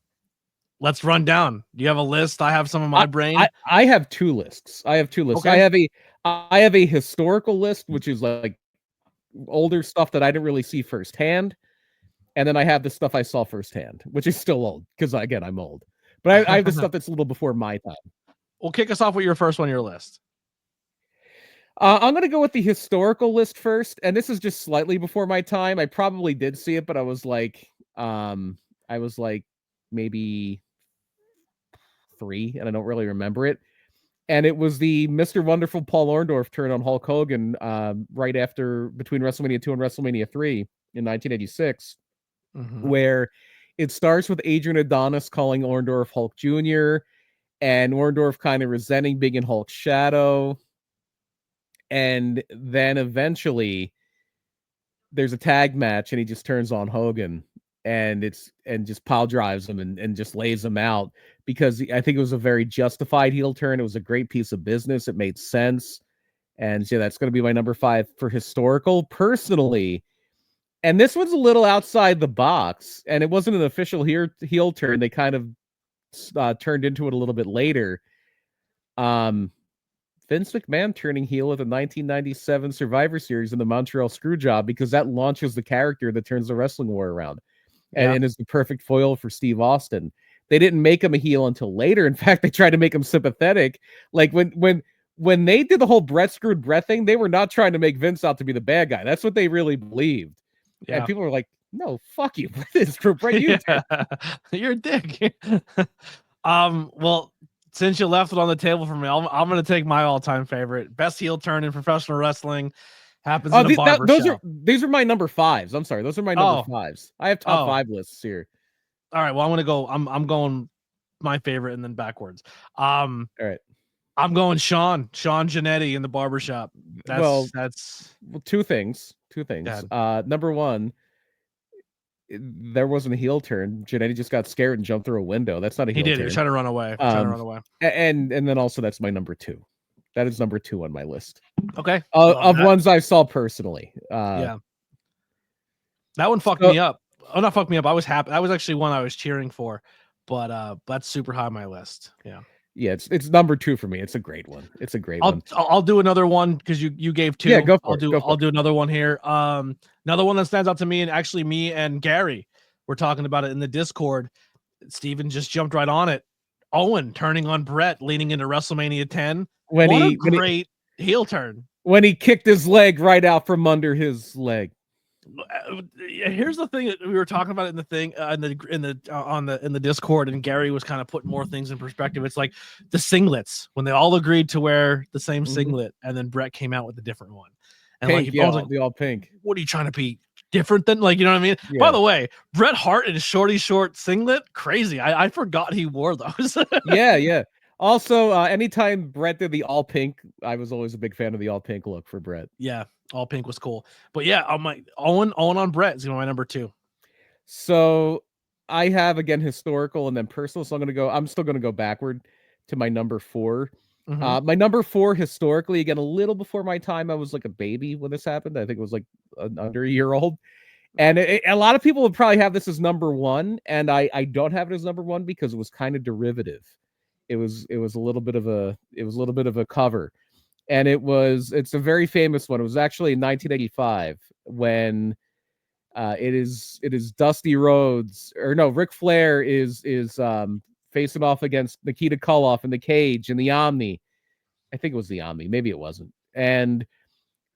let's run down. Do you have a list? I have some in my brain. I have two lists. Okay. I have a historical list, which is like older stuff that I didn't really see firsthand. And then I have the stuff I saw firsthand, which is still old, because again, I'm old. But I have the stuff that's a little before my time. Well, kick us off with your first one on your list. I'm going to go with the historical list first. And this is just slightly before my time. I probably did see it, but I was like maybe 3, and I don't really remember it. And it was the Mr. Wonderful Paul Orndorff turn on Hulk Hogan right after, between WrestleMania 2 and WrestleMania 3 in 1986, where it starts with Adrian Adonis calling Orndorff Hulk Jr. and Orndorff kind of resenting being in Hulk's shadow. And then eventually there's a tag match and he just turns on Hogan and just pile drives him and just lays him out, because I think it was a very justified heel turn. It was a great piece of business. It made sense. And yeah, that's going to be my number 5 for historical. Personally, and this one's a little outside the box, and it wasn't an official heel turn. They kind of turned into it a little bit later. Vince McMahon turning heel at the 1997 Survivor Series in the Montreal Screwjob, because that launches the character that turns the wrestling war around, and is the perfect foil for Steve Austin. They didn't make him a heel until later. In fact, they tried to make him sympathetic. Like when they did the whole Brett screwed Brett thing, they were not trying to make Vince out to be the bad guy. That's what they really believed. Yeah. And people were like, no, fuck you. Brett, you you're a dick. Well, since you left it on the table for me, I'm going to take my all-time favorite. Best heel turn in professional wrestling happens in a barber shop. These are my number 5s. I'm sorry. Those are my number 5s. I have top 5 lists here. All right. Well, I'm going to go. I'm going my favorite and then backwards. All right. I'm going Sean Giannetti in the barbershop. That's two things. Number 1, there wasn't a heel turn. Giannetti just got scared and jumped through a window. That's not a heel turn. He was trying to run away. And then also that's my number 2. That is number 2 on my list. Okay. Of ones I saw personally. Yeah. That one fucked me up. Oh, not fucked me up. I was happy. That was actually one I was cheering for, but that's super high on my list. Yeah. Yeah, it's number 2 for me. It's a great one. I'll do another one because you gave 2. Yeah, go for I'll do another one here. Another one that stands out to me, and actually me and Gary were talking about it in the Discord. Steven just jumped right on it. Owen turning on Brett leading into WrestleMania 10. Great heel turn. When he kicked his leg right out from under his leg. Here's the thing that we were talking about in the thing in the Discord, and Gary was kind of putting more things in perspective. It's like the singlets, when they all agreed to wear the same singlet, and then Brett came out with a different one. And pink, the all pink. What are you trying to be different than? Like, you know what I mean? Yeah. By the way, Bret Hart in a short singlet, crazy. I forgot he wore those. Yeah. Also, anytime Bret did the all pink, I was always a big fan of the all pink look for Bret. Yeah, all pink was cool. But yeah, I'm like Owen on Bret is my number 2. So I have, again, historical and then personal. So I'm still gonna go backward to my number 4. My number 4 historically, again, a little before my time. I was like a baby when this happened. I think it was like under a year old. And a lot of people would probably have this as number 1, and I don't have it as number 1 because it was kind of derivative. It was a little bit of a cover, and it's a very famous one. It was actually in 1985 when it is Dusty Rhodes, or no, Ric Flair is facing off against Nikita Koloff in the cage in the Omni. I think it was the Omni, maybe it wasn't. And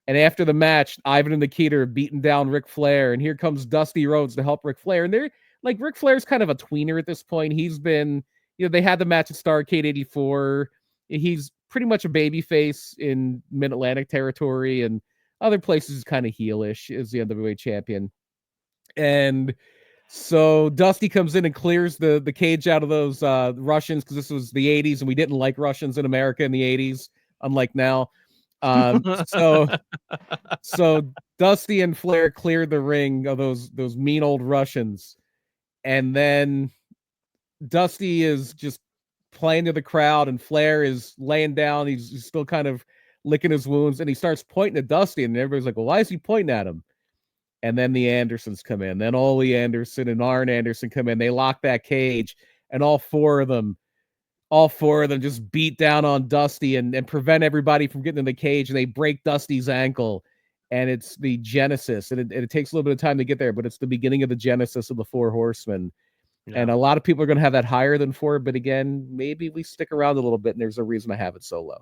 after the match, Ivan and Nikita are beating down Ric Flair, and here comes Dusty Rhodes to help Ric Flair. And they're like, Ric Flair's kind of a tweener at this point. He's been, they had the match at Starrcade 84. He's pretty much a babyface in Mid-Atlantic territory, and other places kind of heelish as the NWA champion. And so Dusty comes in and clears the cage out of those Russians, because this was the 80s, and we didn't like Russians in America in the 80s, unlike now. So Dusty and Flair cleared the ring of those mean old Russians, and then Dusty is just playing to the crowd, and Flair is laying down. He's still kind of licking his wounds, and he starts pointing at Dusty, and everybody's like, well, why is he pointing at him? And then the Andersons come in. Then Ole Anderson and Arn Anderson come in. They lock that cage, and all four of them just beat down on Dusty and prevent everybody from getting in the cage, and they break Dusty's ankle. And it's the genesis, and it takes a little bit of time to get there, but it's the beginning of the genesis of the Four Horsemen. Yeah. And a lot of people are going to have that higher than 4, but again, maybe we stick around a little bit, and there's a reason I have it so low.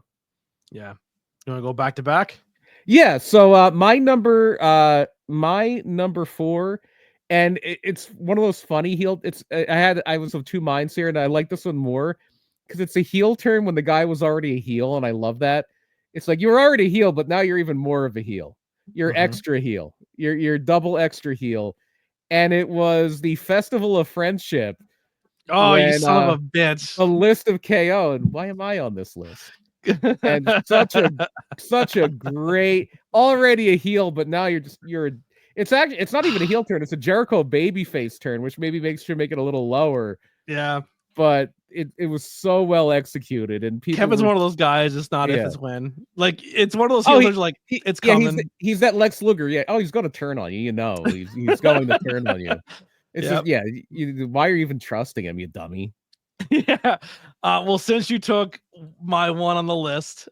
Yeah. You want to go back to back? Yeah. So my number 4, and it's one of those funny heel. I was of two minds here, and I like this one more because it's a heel turn when the guy was already a heel, and I love that. It's like, you were already a heel, but now you're even more of a heel. You're extra heel. You're double extra heel. and it was the Festival of Friendship Oh, you when son of a bitch. a list of KO, and why am I on this list? And such a great, already a heel, but now it's not even a heel turn, it's a Jericho babyface turn, which maybe make it a little lower. Yeah. But it was so well executed, and Kevin's one of those guys. It's not if, it's when. Like, it's one of those heels. Like, it's coming. He's that Lex Luger. Yeah. Oh, he's going to turn on you. You know, he's going to turn on you. It's just, yeah. Why are you even trusting him, you dummy? Yeah. Well, since you took my one on the list,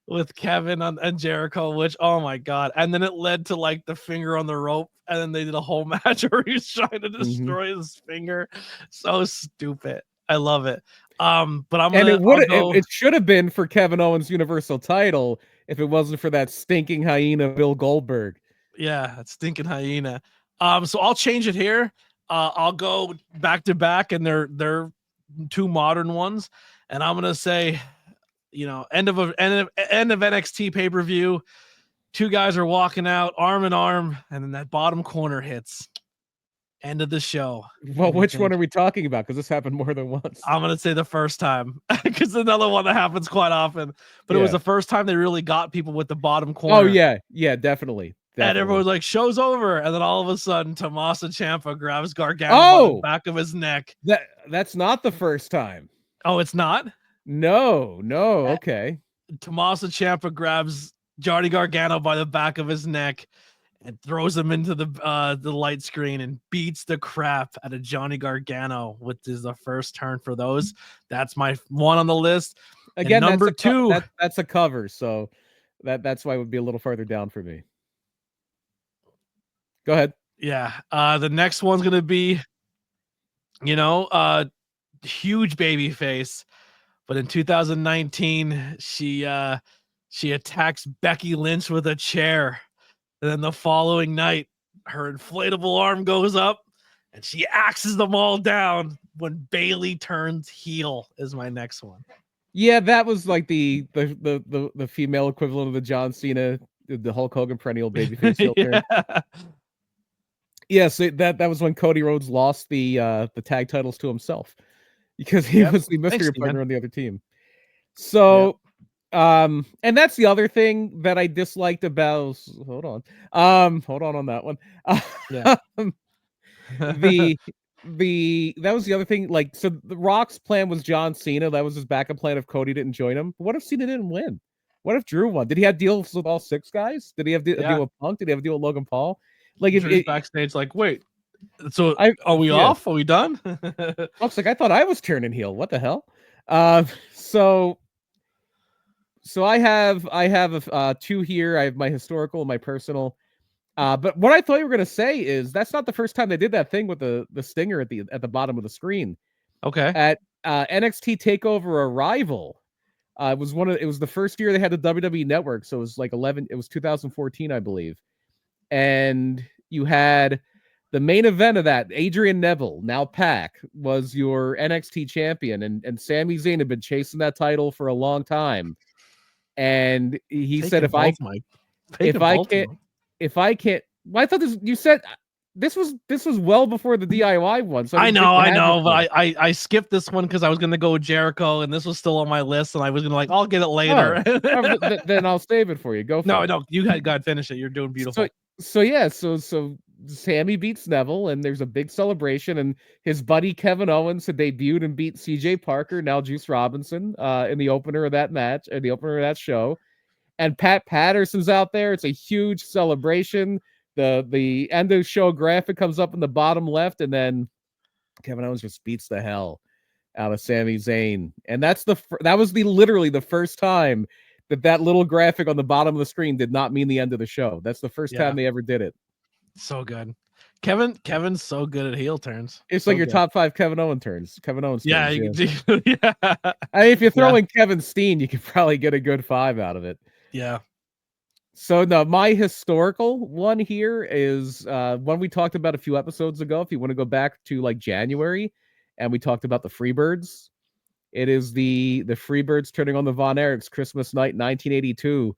with Kevin and Jericho, which, oh my god, and then it led to like the finger on the rope, and then they did a whole match where he was trying to destroy his finger. So stupid. I love it. But it should have been for Kevin Owens' Universal title if it wasn't for that stinking hyena Bill Goldberg. Yeah, that stinking hyena. So I'll change it here. I'll go back to back, and they're two modern ones, and I'm gonna say, end of NXT pay-per-view. Two guys are walking out arm in arm, and then that bottom corner hits. End of the show. Well, which one are we talking about? Because this happened more than once. I'm gonna say the first time, because another one that happens quite often. But it was the first time they really got people with the bottom corner. Oh yeah, definitely. And everyone's like, show's over. And then all of a sudden, Tommaso Ciampa grabs Gargano by the back of his neck. That's not the first time. Oh, it's not? No. Okay. Tommaso Ciampa grabs Johnny Gargano by the back of his neck and throws him into the light screen and beats the crap out of Johnny Gargano, which is the first turn for those. That's my one on the list. Again, and number two. That's a cover. So that's why it would be a little farther down for me. Go ahead. Yeah. The next one's going to be, huge baby face. But in 2019, she attacks Becky Lynch with a chair. And then the following night, her inflatable arm goes up and she axes them all down when Bayley turns heel is my next one. Yeah, that was like the female equivalent of the John Cena, the Hulk Hogan perennial babyface heel turn. Yeah, so that was when Cody Rhodes lost the tag titles to himself because he was the mystery partner on the other team. So, and that's the other thing that I disliked about. Hold on on that one. That was the other thing. Like, so the Rock's plan was John Cena. That was his backup plan if Cody didn't join him. But what if Cena didn't win? What if Drew won? Did he have deals with all six guys? Did he have a deal with Punk? Did he have a deal with Logan Paul? Like, if backstage, like, wait, so are we off? Are we done? Looks like I thought I was turning heel. What the hell? So I have two here. I have my historical and my personal. But what I thought you were gonna say is that's not the first time they did that thing with the stinger at the bottom of the screen. Okay. At NXT Takeover Arrival, it was the first year they had the WWE Network, so it was like 2014, I believe. And you had the main event of that, Adrian Neville, now Pac, was your NXT champion, and Sami Zayn had been chasing that title for a long time. And he said, if I can't, well, I thought you said this was well before the DIY one. So I know, but I skipped this one because I was gonna go with Jericho, and this was still on my list, and I was gonna I'll get it later. Then I'll save it for you. Go for it. No, you got to finish it. You're doing beautiful. So Sammy beats Neville, and there's a big celebration, and his buddy Kevin Owens had debuted and beat CJ Parker, now Juice Robinson, in the opener of that match, or the opener of that show. And Pat Patterson's out there. It's a huge celebration. The end of the show graphic comes up in the bottom left, and then Kevin Owens just beats the hell out of Sami Zayn. And that was literally the first time that little graphic on the bottom of the screen did not mean the end of the show. That's the first time they ever did it. So good. Kevin's so good at heel turns. It's so like your top 5 Kevin Owens turns. Yeah. I mean, if you throw in Kevin Steen, you could probably get a good 5 out of it. Yeah. So no, my historical one here is one we talked about a few episodes ago. If you want to go back to like January, and we talked about the Freebirds. It is the Freebirds turning on the Von Erichs Christmas night 1982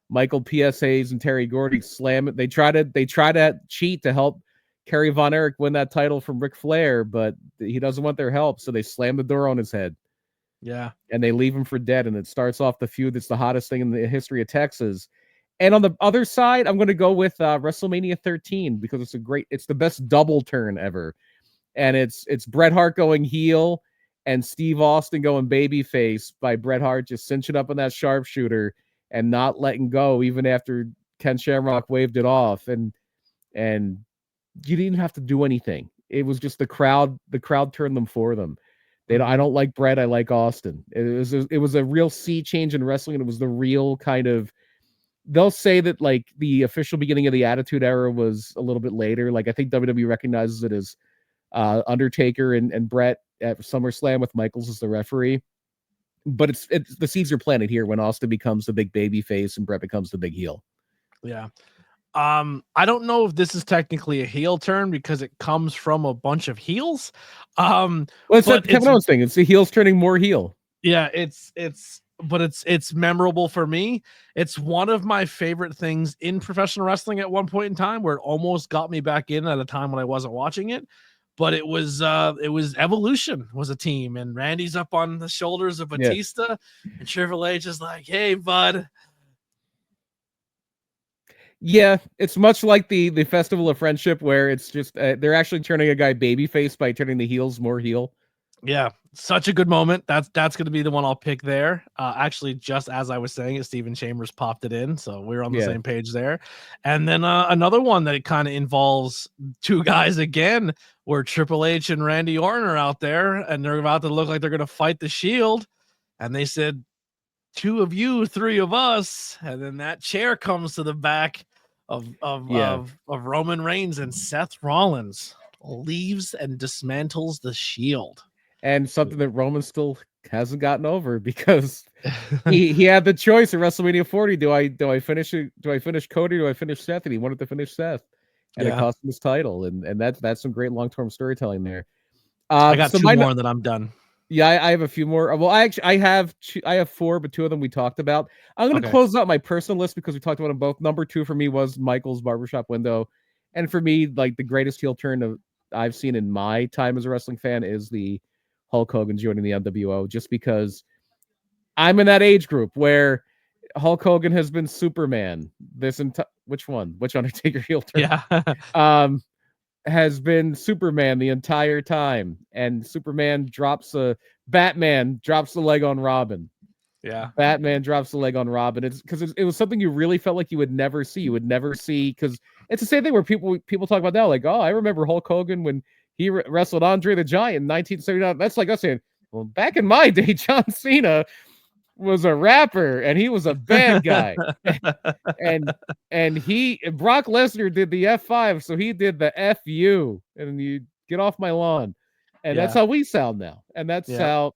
Michael PSAs and Terry Gordy slam it. They try to cheat to help Kerry Von Erich win that title from Ric Flair, but he doesn't want their help, so they slam the door on his head. Yeah. And they leave him for dead, and it starts off the feud that's the hottest thing in the history of Texas. And on the other side, I'm going to go with WrestleMania 13 because it's the best double turn ever. And it's Bret Hart going heel and Steve Austin going babyface by Bret Hart just cinching up on that sharpshooter and not letting go even after Ken Shamrock waved it off. And you didn't have to do anything. It was just the crowd turned them for them. I don't like Bret, I like Austin. It was a real sea change in wrestling, and it was the real kind of, they'll say that like the official beginning of the Attitude Era was a little bit later. Like I think WWE recognizes it as Undertaker and Bret at SummerSlam with Michaels as the referee. But it's the seeds are planted here when Austin becomes the big baby face and Bret becomes the big heel. Yeah. I don't know if this is technically a heel turn because it comes from a bunch of heels. Well, it's that Kevin Owens thing. It's the heels turning more heel. Yeah, it's memorable for me. It's one of my favorite things in professional wrestling at one point in time, where it almost got me back in at a time when I wasn't watching it. But it was Evolution was a team, and Randy's up on the shoulders of Batista, and Triple H is like, "Hey, bud." Yeah, it's much like the Festival of Friendship, where it's just they're actually turning a guy babyface by turning the heels more heel. Yeah, such a good moment. That's going to be the one I'll pick there. Actually, just as I was saying it, Steven Chambers popped it in, so we're on the same page there. And then another one that kind of involves two guys again, where Triple H and Randy Orton are out there, and they're about to look like they're going to fight the Shield, and they said, 2 of you, 3 of us, and then that chair comes to the back of Roman Reigns, and Seth Rollins leaves and dismantles the Shield. And something that Roman still hasn't gotten over, because he had the choice at WrestleMania 40. Do I finish Cody? Do I finish Seth? And he wanted to finish Seth, and it cost him his title. And that's some great long-term storytelling there. I got 2 more that I'm done. Yeah, I have a few more. Well, I have 4, but 2 of them we talked about. I'm going to close out my personal list because we talked about them both. Number 2 for me was Michael's barbershop window, and for me, like the greatest heel turn I've seen in my time as a wrestling fan is the Hulk Hogan joining the NWO, just because I'm in that age group where Hulk Hogan has been Superman. Which Undertaker heel turn? Yeah. Has been Superman the entire time, and Batman drops the leg on Robin. Yeah. Batman drops the leg on Robin. It's because it was something you really felt like you would never see. You would never see, because it's the same thing where people talk about now, like, oh, I remember Hulk Hogan when he wrestled Andre the Giant in 1979. That's like us saying, well, back in my day, John Cena was a rapper and he was a bad guy. and Brock Lesnar did the F5, so he did the FU, and you get off my lawn. And that's how we sound now. And that's how.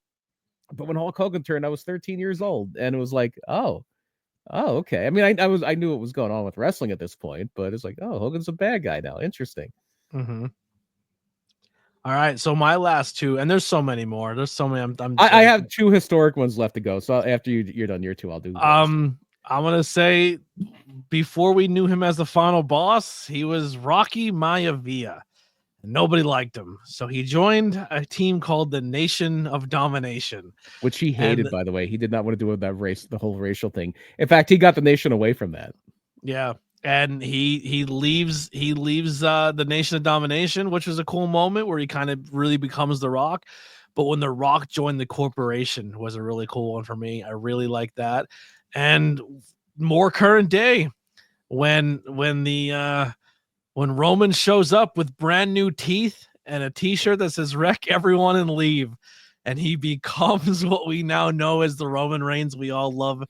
But when Hulk Hogan turned, I was 13 years old, and it was like, oh, okay. I mean, I knew what was going on with wrestling at this point, but it's like, oh, Hogan's a bad guy now. Interesting. Mm-hmm. All right, so my last 2, and there's so many more. There's so many. I have 2 historic ones left to go. So after you're done your 2, I'll do those. I'm gonna say, before we knew him as the final boss, he was Rocky Maivia. Nobody liked him, so he joined a team called the Nation of Domination, which he hated, by the way. He did not want to do with that the whole racial thing. In fact, he got the Nation away from that. Yeah. And he leaves the Nation of Domination, which was a cool moment where he kind of really becomes The Rock. But when The Rock joined the corporation was a really cool one for me. I really like that. And more current day, when Roman shows up with brand new teeth and a t-shirt that says "Wreck everyone and leave," and he becomes what we now know as the Roman Reigns we all love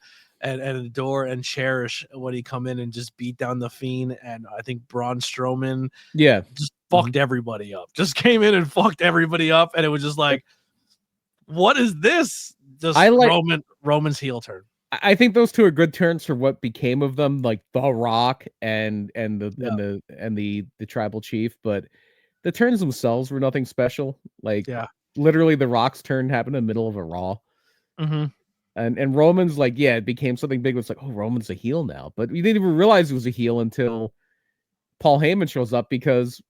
and adore and cherish, when he come in and just beat down the Fiend. And I think Braun Strowman just fucked everybody up. Just came in and fucked everybody up, and it was just like, what is this? Just Roman's heel turn. I think those 2 are good turns for what became of them, like The Rock and the tribal chief. But the turns themselves were nothing special. Like, literally, The Rock's turn happened in the middle of a Raw. Mm-hmm. And Roman's like, yeah, it became something big. It's like, oh, Roman's a heel now. But we didn't even realize he was a heel until Paul Heyman shows up because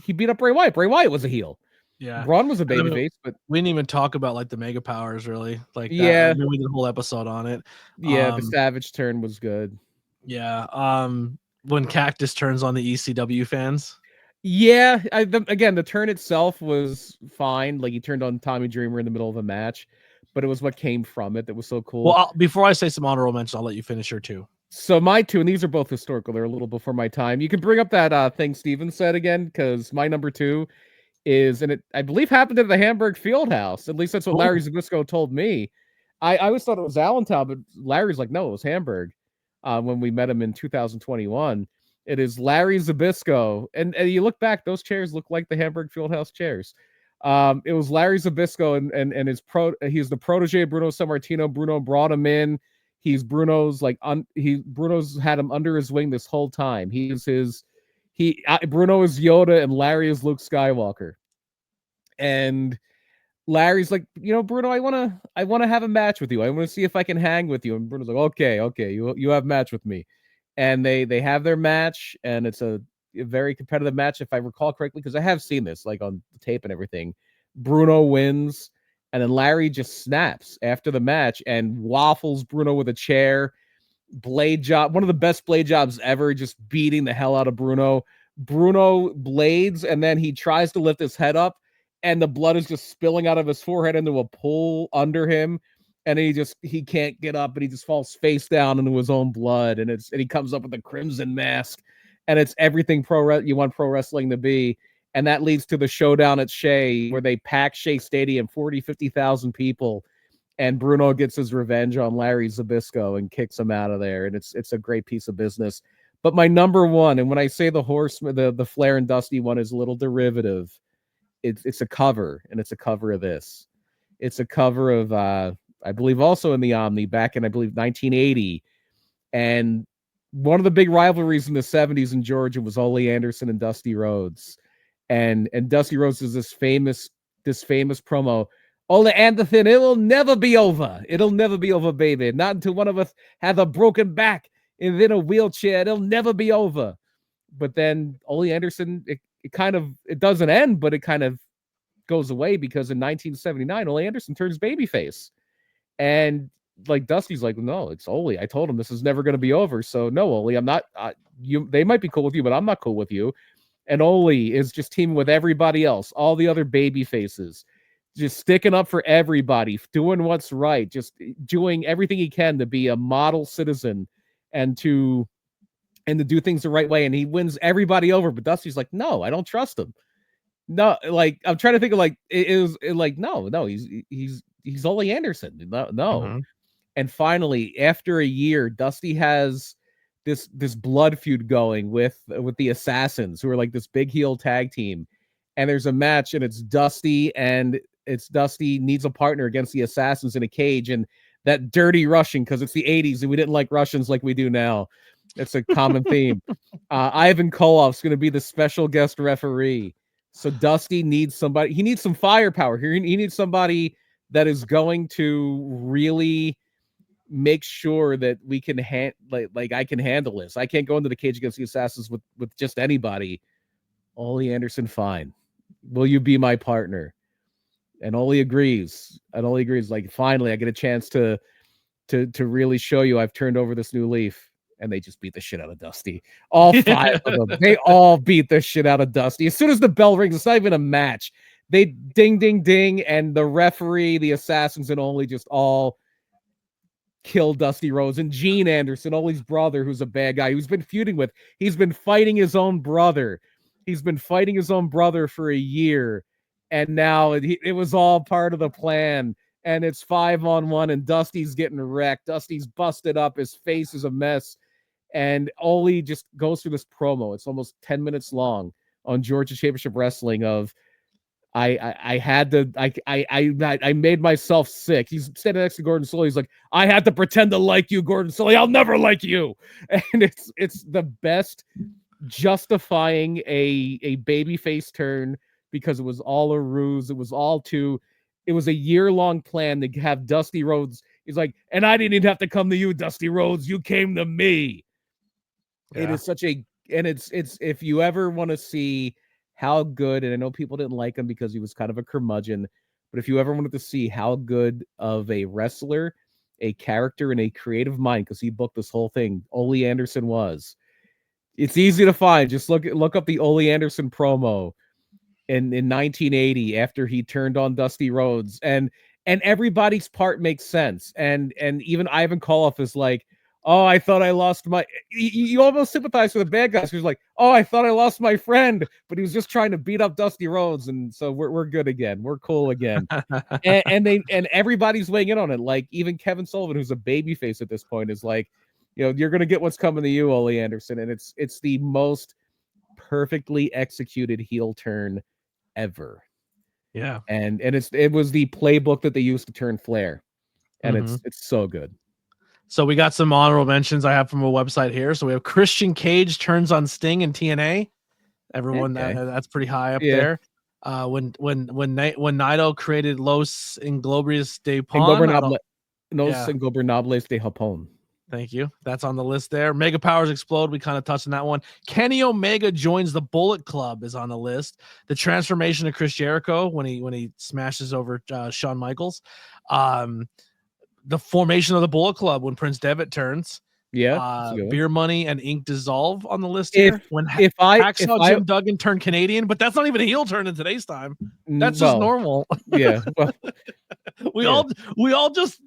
he beat up Bray Wyatt. Bray Wyatt was a heel. Yeah. Braun was a And I mean, babyface, but we didn't even talk about like the mega powers really. Like that. I yeah, mean, we did a whole episode on it. the Savage turn was good. Yeah. When Cactus turns on the ECW fans. Yeah, again, the turn itself was fine. Like he turned on Tommy Dreamer in the middle of a match, but it was what came from it that was so cool. Well, before I say some honorable mentions, I'll let you finish your two. So my two, and these are both historical. They're a little before my time. You can bring up that thing Steven said again, because my number two is, and it I believe happened at the Hamburg Fieldhouse. At least that's what Larry Zbyszko told me. I always thought it was Allentown, but Larry's like, no, it was Hamburg. When we met him in 2021. It is Larry Zbyszko. And you look back, those chairs look like the Hamburg Fieldhouse chairs. It was Larry Zbyszko and he's the protege of Bruno Sammartino. Bruno brought him in. He's Bruno's Bruno's had him under his wing this whole time. Bruno is Yoda and Larry is Luke Skywalker. And Larry's like, Bruno, I wanna have a match with you. I want to see if I can hang with you. And Bruno's like, okay, you have a match with me. And they have their match, and it's a very competitive match, if I recall correctly, because I have seen this like on the tape and everything. Bruno wins, and then Larry just snaps after the match and waffles Bruno with a chair. Blade job, one of the best blade jobs ever, just beating the hell out of Bruno. Bruno blades, and then he tries to lift his head up, and the blood is just spilling out of his forehead into a pool under him, and he can't get up, and he just falls face down into his own blood, and he comes up with a crimson mask, and it's everything you want pro wrestling to be. And that leads to the showdown at Shea, where they pack Shea Stadium, 50,000 people, and Bruno gets his revenge on Larry Zbyszko and kicks him out of there, and it's a great piece of business. But my number one, and when I say the Horseman, the Flair and Dusty one is a little derivative. It's a cover, and it's a cover of this. It's a cover of I believe also in the Omni back in, I believe, 1980. And one of the big rivalries in the 70s in Georgia was Ole Anderson and Dusty Rhodes. And Dusty Rhodes is this famous promo. Ole Anderson, it will never be over. It'll never be over, baby. Not until one of us has a broken back and then a wheelchair. It'll never be over. But then Ole Anderson, it doesn't end, but it kind of goes away, because in 1979, Ole Anderson turns babyface. And like Dusty's like, no, it's Ole. I told him this is never going to be over. So no, Ole, I'm not. They might be cool with you, but I'm not cool with you. And Ole is just teaming with everybody else, all the other baby faces, just sticking up for everybody, doing what's right, just doing everything he can to be a model citizen and to do things the right way. And he wins everybody over. But Dusty's like, no, I don't trust him. No, like I'm trying to think of like no, he's Ole Anderson. No. Mm-hmm. And finally, after a year, Dusty has this blood feud going with the Assassins, who are like this big heel tag team. And there's a match, and it's Dusty needs a partner against the Assassins in a cage, and that dirty Russian, because it's the 80s and we didn't like Russians like we do now. It's a common theme. Ivan Koloff's going to be the special guest referee. So Dusty needs somebody. He needs some firepower here. He needs somebody that is going to really make sure that we can like I can handle this. I can't go into the cage against the Assassins with just anybody. Ole Anderson, fine. Will you be my partner? And Ole agrees. Like, finally, I get a chance to really show you I've turned over this new leaf. And they just beat the shit out of Dusty. All five of them. They all beat the shit out of Dusty. As soon as the bell rings, it's not even a match. They ding, ding, ding. And the referee, the Assassins, and Ole just all kill Dusty Rhodes. And Gene Anderson, Ole's brother, who's a bad guy, who's been feuding with. He's been fighting his own brother. For a year. And now it was all part of the plan. And it's 5-on-1, and Dusty's getting wrecked. Dusty's busted up. His face is a mess. And Ole just goes through this promo. It's almost 10 minutes long on Georgia Championship Wrestling of I made myself sick. He's standing next to Gordon Solie. He's like, I had to pretend to like you, Gordon Solie. I'll never like you. And it's the best justifying a babyface turn, because it was all a ruse. It was a year-long plan to have Dusty Rhodes. He's like, and I didn't even have to come to you, Dusty Rhodes. You came to me. Yeah. It is such a, and it's if you ever want to see how good, and I know people didn't like him because he was kind of a curmudgeon, but if you ever wanted to see how good of a wrestler, a character, and a creative mind, because he booked this whole thing, Ole Anderson was. It's easy to find. Just look up the Ole Anderson promo in 1980 after he turned on Dusty Rhodes, and everybody's part makes sense. And even Ivan Koloff is like, oh, I thought I lost my. You almost sympathize with the bad guys who's like, oh, I thought I lost my friend, but he was just trying to beat up Dusty Rhodes, and so we're good again. We're cool again. and everybody's weighing in on it. Like even Kevin Sullivan, who's a babyface at this point, is like, you're gonna get what's coming to you, Ole Anderson, and it's the most perfectly executed heel turn ever. Yeah. And it was the playbook that they used to turn Flair, and it's so good. So we got some honorable mentions I have from a website here. So we have Christian Cage turns on Sting in TNA. Everyone that's pretty high up there. When Naito created Los Ingobernables de Ingobernables de Japón. Thank you. That's on the list there. Mega Powers Explode. We kind of touched on that one. Kenny Omega joins the Bullet Club is on the list. The transformation of Chris Jericho when he smashes over Shawn Michaels. The formation of the Bullet Club when Prince Devitt turns. Beer Money and Ink Dissolve on the list here. If Hacksaw Jim Duggan turned Canadian, but that's not even a heel turn in today's time. That's just normal. Yeah. Well, we all just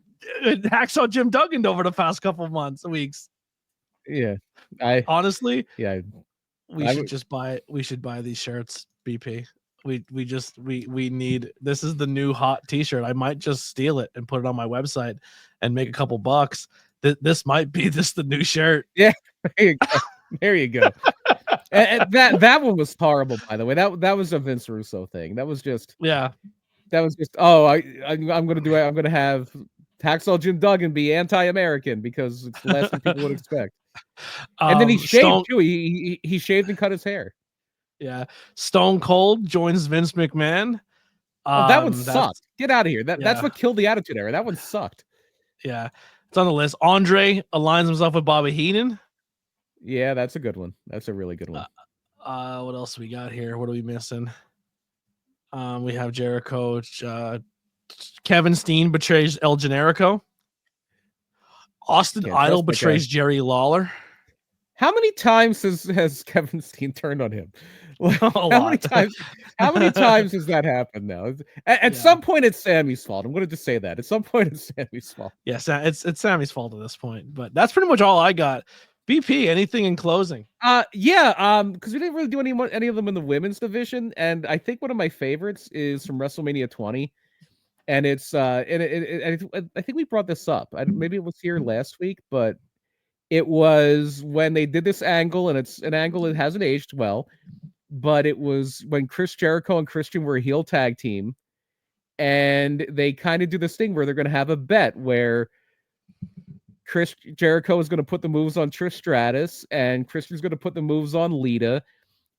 Hacksaw Jim Duggan over the past couple of weeks. Yeah. Honestly, we should buy these shirts, BP. We need, this is the new hot t-shirt. I might just steal it and put it on my website and make a couple bucks. This might be the new shirt. Yeah, there you go. And that one was horrible, by the way. That was a Vince Russo thing. That was just oh, I'm gonna have Hacksaw Jim Duggan be anti-American because it's less than people would expect. And then he shaved too. He shaved and cut his hair. Yeah, Stone Cold joins Vince McMahon. That one sucked. Get out of here. That's what killed the Attitude Era. That one sucked. Yeah, it's on the list. Andre aligns himself with Bobby Heenan. Yeah, that's a good one. That's a really good one. What else we got here? What are we missing? We have Jericho. Kevin Steen betrays El Generico. Austin Idol betrays Jerry Lawler. How many times has Kevin Steen turned on him? How many times has that happened now? At some point, it's Sammy's fault. I'm going to just say that. At some point, it's Sammy's fault. Yes, it's Sammy's fault at this point. But that's pretty much all I got. BP, anything in closing? Because we didn't really do any of them in the women's division, and I think one of my favorites is from WrestleMania 20, and it's I think we brought this up. Maybe it was here last week, but it was when they did this angle, and it's an angle that hasn't aged well. But it was when Chris Jericho and Christian were a heel tag team, and they kind of do this thing where they're going to have a bet where Chris Jericho is going to put the moves on Trish Stratus, and Christian's going to put the moves on Lita,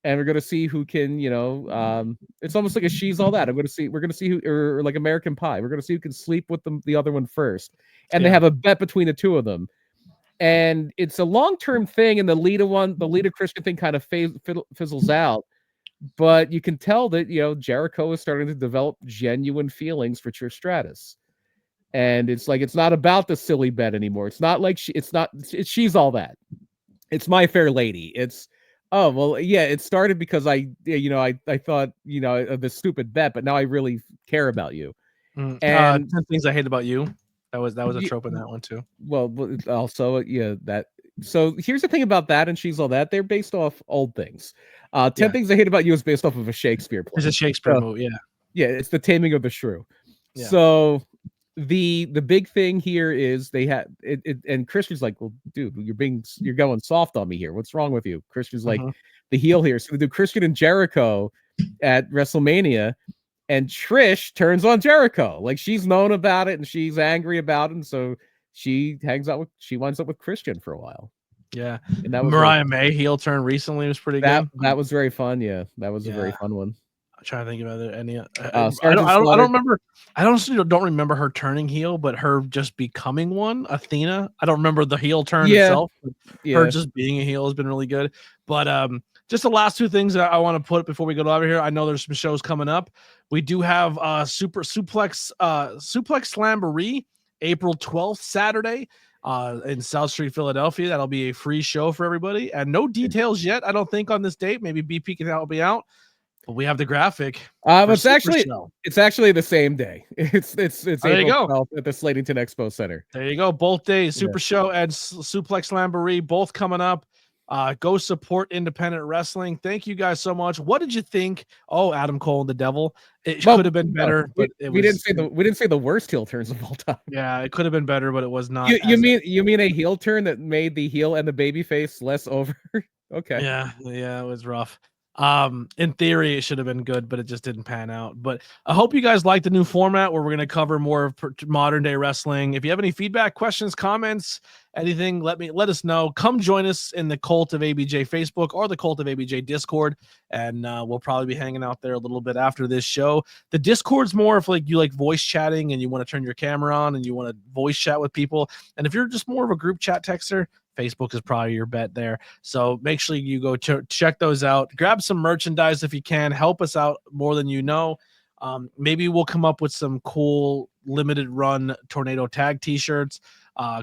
and we're going to see who can, it's almost like a She's All That. We're going to see who, or like American Pie. We're going to see who can sleep with the other one first, and they have a bet between the two of them. And it's a long-term thing, and the Lita Christian thing kind of fizzles out. But you can tell that, Jericho is starting to develop genuine feelings for Trish Stratus. And it's like, it's not about the silly bet anymore. It's not like it's She's All That. It's My Fair Lady. It's, oh, well, yeah, it started because I thought, this stupid bet, but now I really care about you. And 10 Things I Hate About You. That was a trope in that one too. Well, also, that. So here's the thing about that and She's All That. They're based off old things. 10 Things I Hate About You is based off of a Shakespeare play. It's a Shakespeare movie, yeah. Yeah, it's The Taming of the Shrew. Yeah. So the big thing here is they had it, and Christian's like, well, dude, you're going soft on me here. What's wrong with you? Christian's like the heel here. So they do Christian and Jericho at WrestleMania. And Trish turns on Jericho. Like, she's known about it and she's angry about it. And so she winds up with Christian for a while. Yeah. And that was Mariah May heel turn recently was pretty good. That was very fun. Yeah. That was a very fun one. trying to think about it. Any, Sergeant I Slaughter. don't remember. I honestly don't remember her turning heel, but her just becoming one. Athena. I don't remember the heel turn Yeah, itself. But her yeah. just being a heel has been really good. But just the last two things that I want to put before we go over here. I know there's some shows coming up. We do have Super Suplex Slamboree, April 12th, Saturday. In South Street, Philadelphia. That'll be a free show for everybody. And no details yet, I don't think, on this date. Maybe BP can help me out. But we have the graphic for Super Show. It's actually the same day. It's There you April go. 12th at the Slatington Expo Center. There you go. Both days, Super Yeah. Show and Suplex Lamboree, both coming up. Go support independent wrestling. Thank you guys so much. What did you think? Oh, Adam Cole and the Devil. It could have been better, but we didn't say the worst heel turns of all time. Yeah, it could have been better, but it was not. You mean a heel turn that made the heel and the baby face less over? Okay. Yeah, it was rough. In theory, it should have been good, but it just didn't pan out. But I hope you guys like the new format where we're going to cover more of modern day wrestling. If you have any feedback, questions, comments, anything, let us know. Come join us in the Cult of ABJ Facebook or the Cult of ABJ Discord, and we'll probably be hanging out there a little bit after this show. The Discord's more if like you like voice chatting and you want to turn your camera on and you want to voice chat with people. And if you're just more of a group chat texter, Facebook is probably your bet there. So make sure you go check those out. Grab some merchandise if you can. Help us out more than you know. Maybe we'll come up with some cool limited run Tornado Tag t-shirts.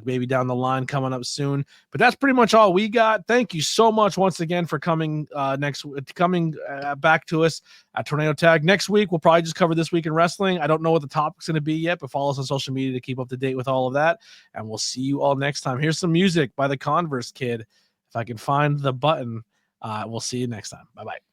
Maybe down the line coming up soon. But that's pretty much all we got. Thank you so much once again for coming back to us at Tornado Tag. Next week, we'll probably just cover This Week in Wrestling. I don't know what the topic's going to be yet, but follow us on social media to keep up to date with all of that. And we'll see you all next time. Here's some music by the Converse Kid. If I can find the button, we'll see you next time. Bye-bye.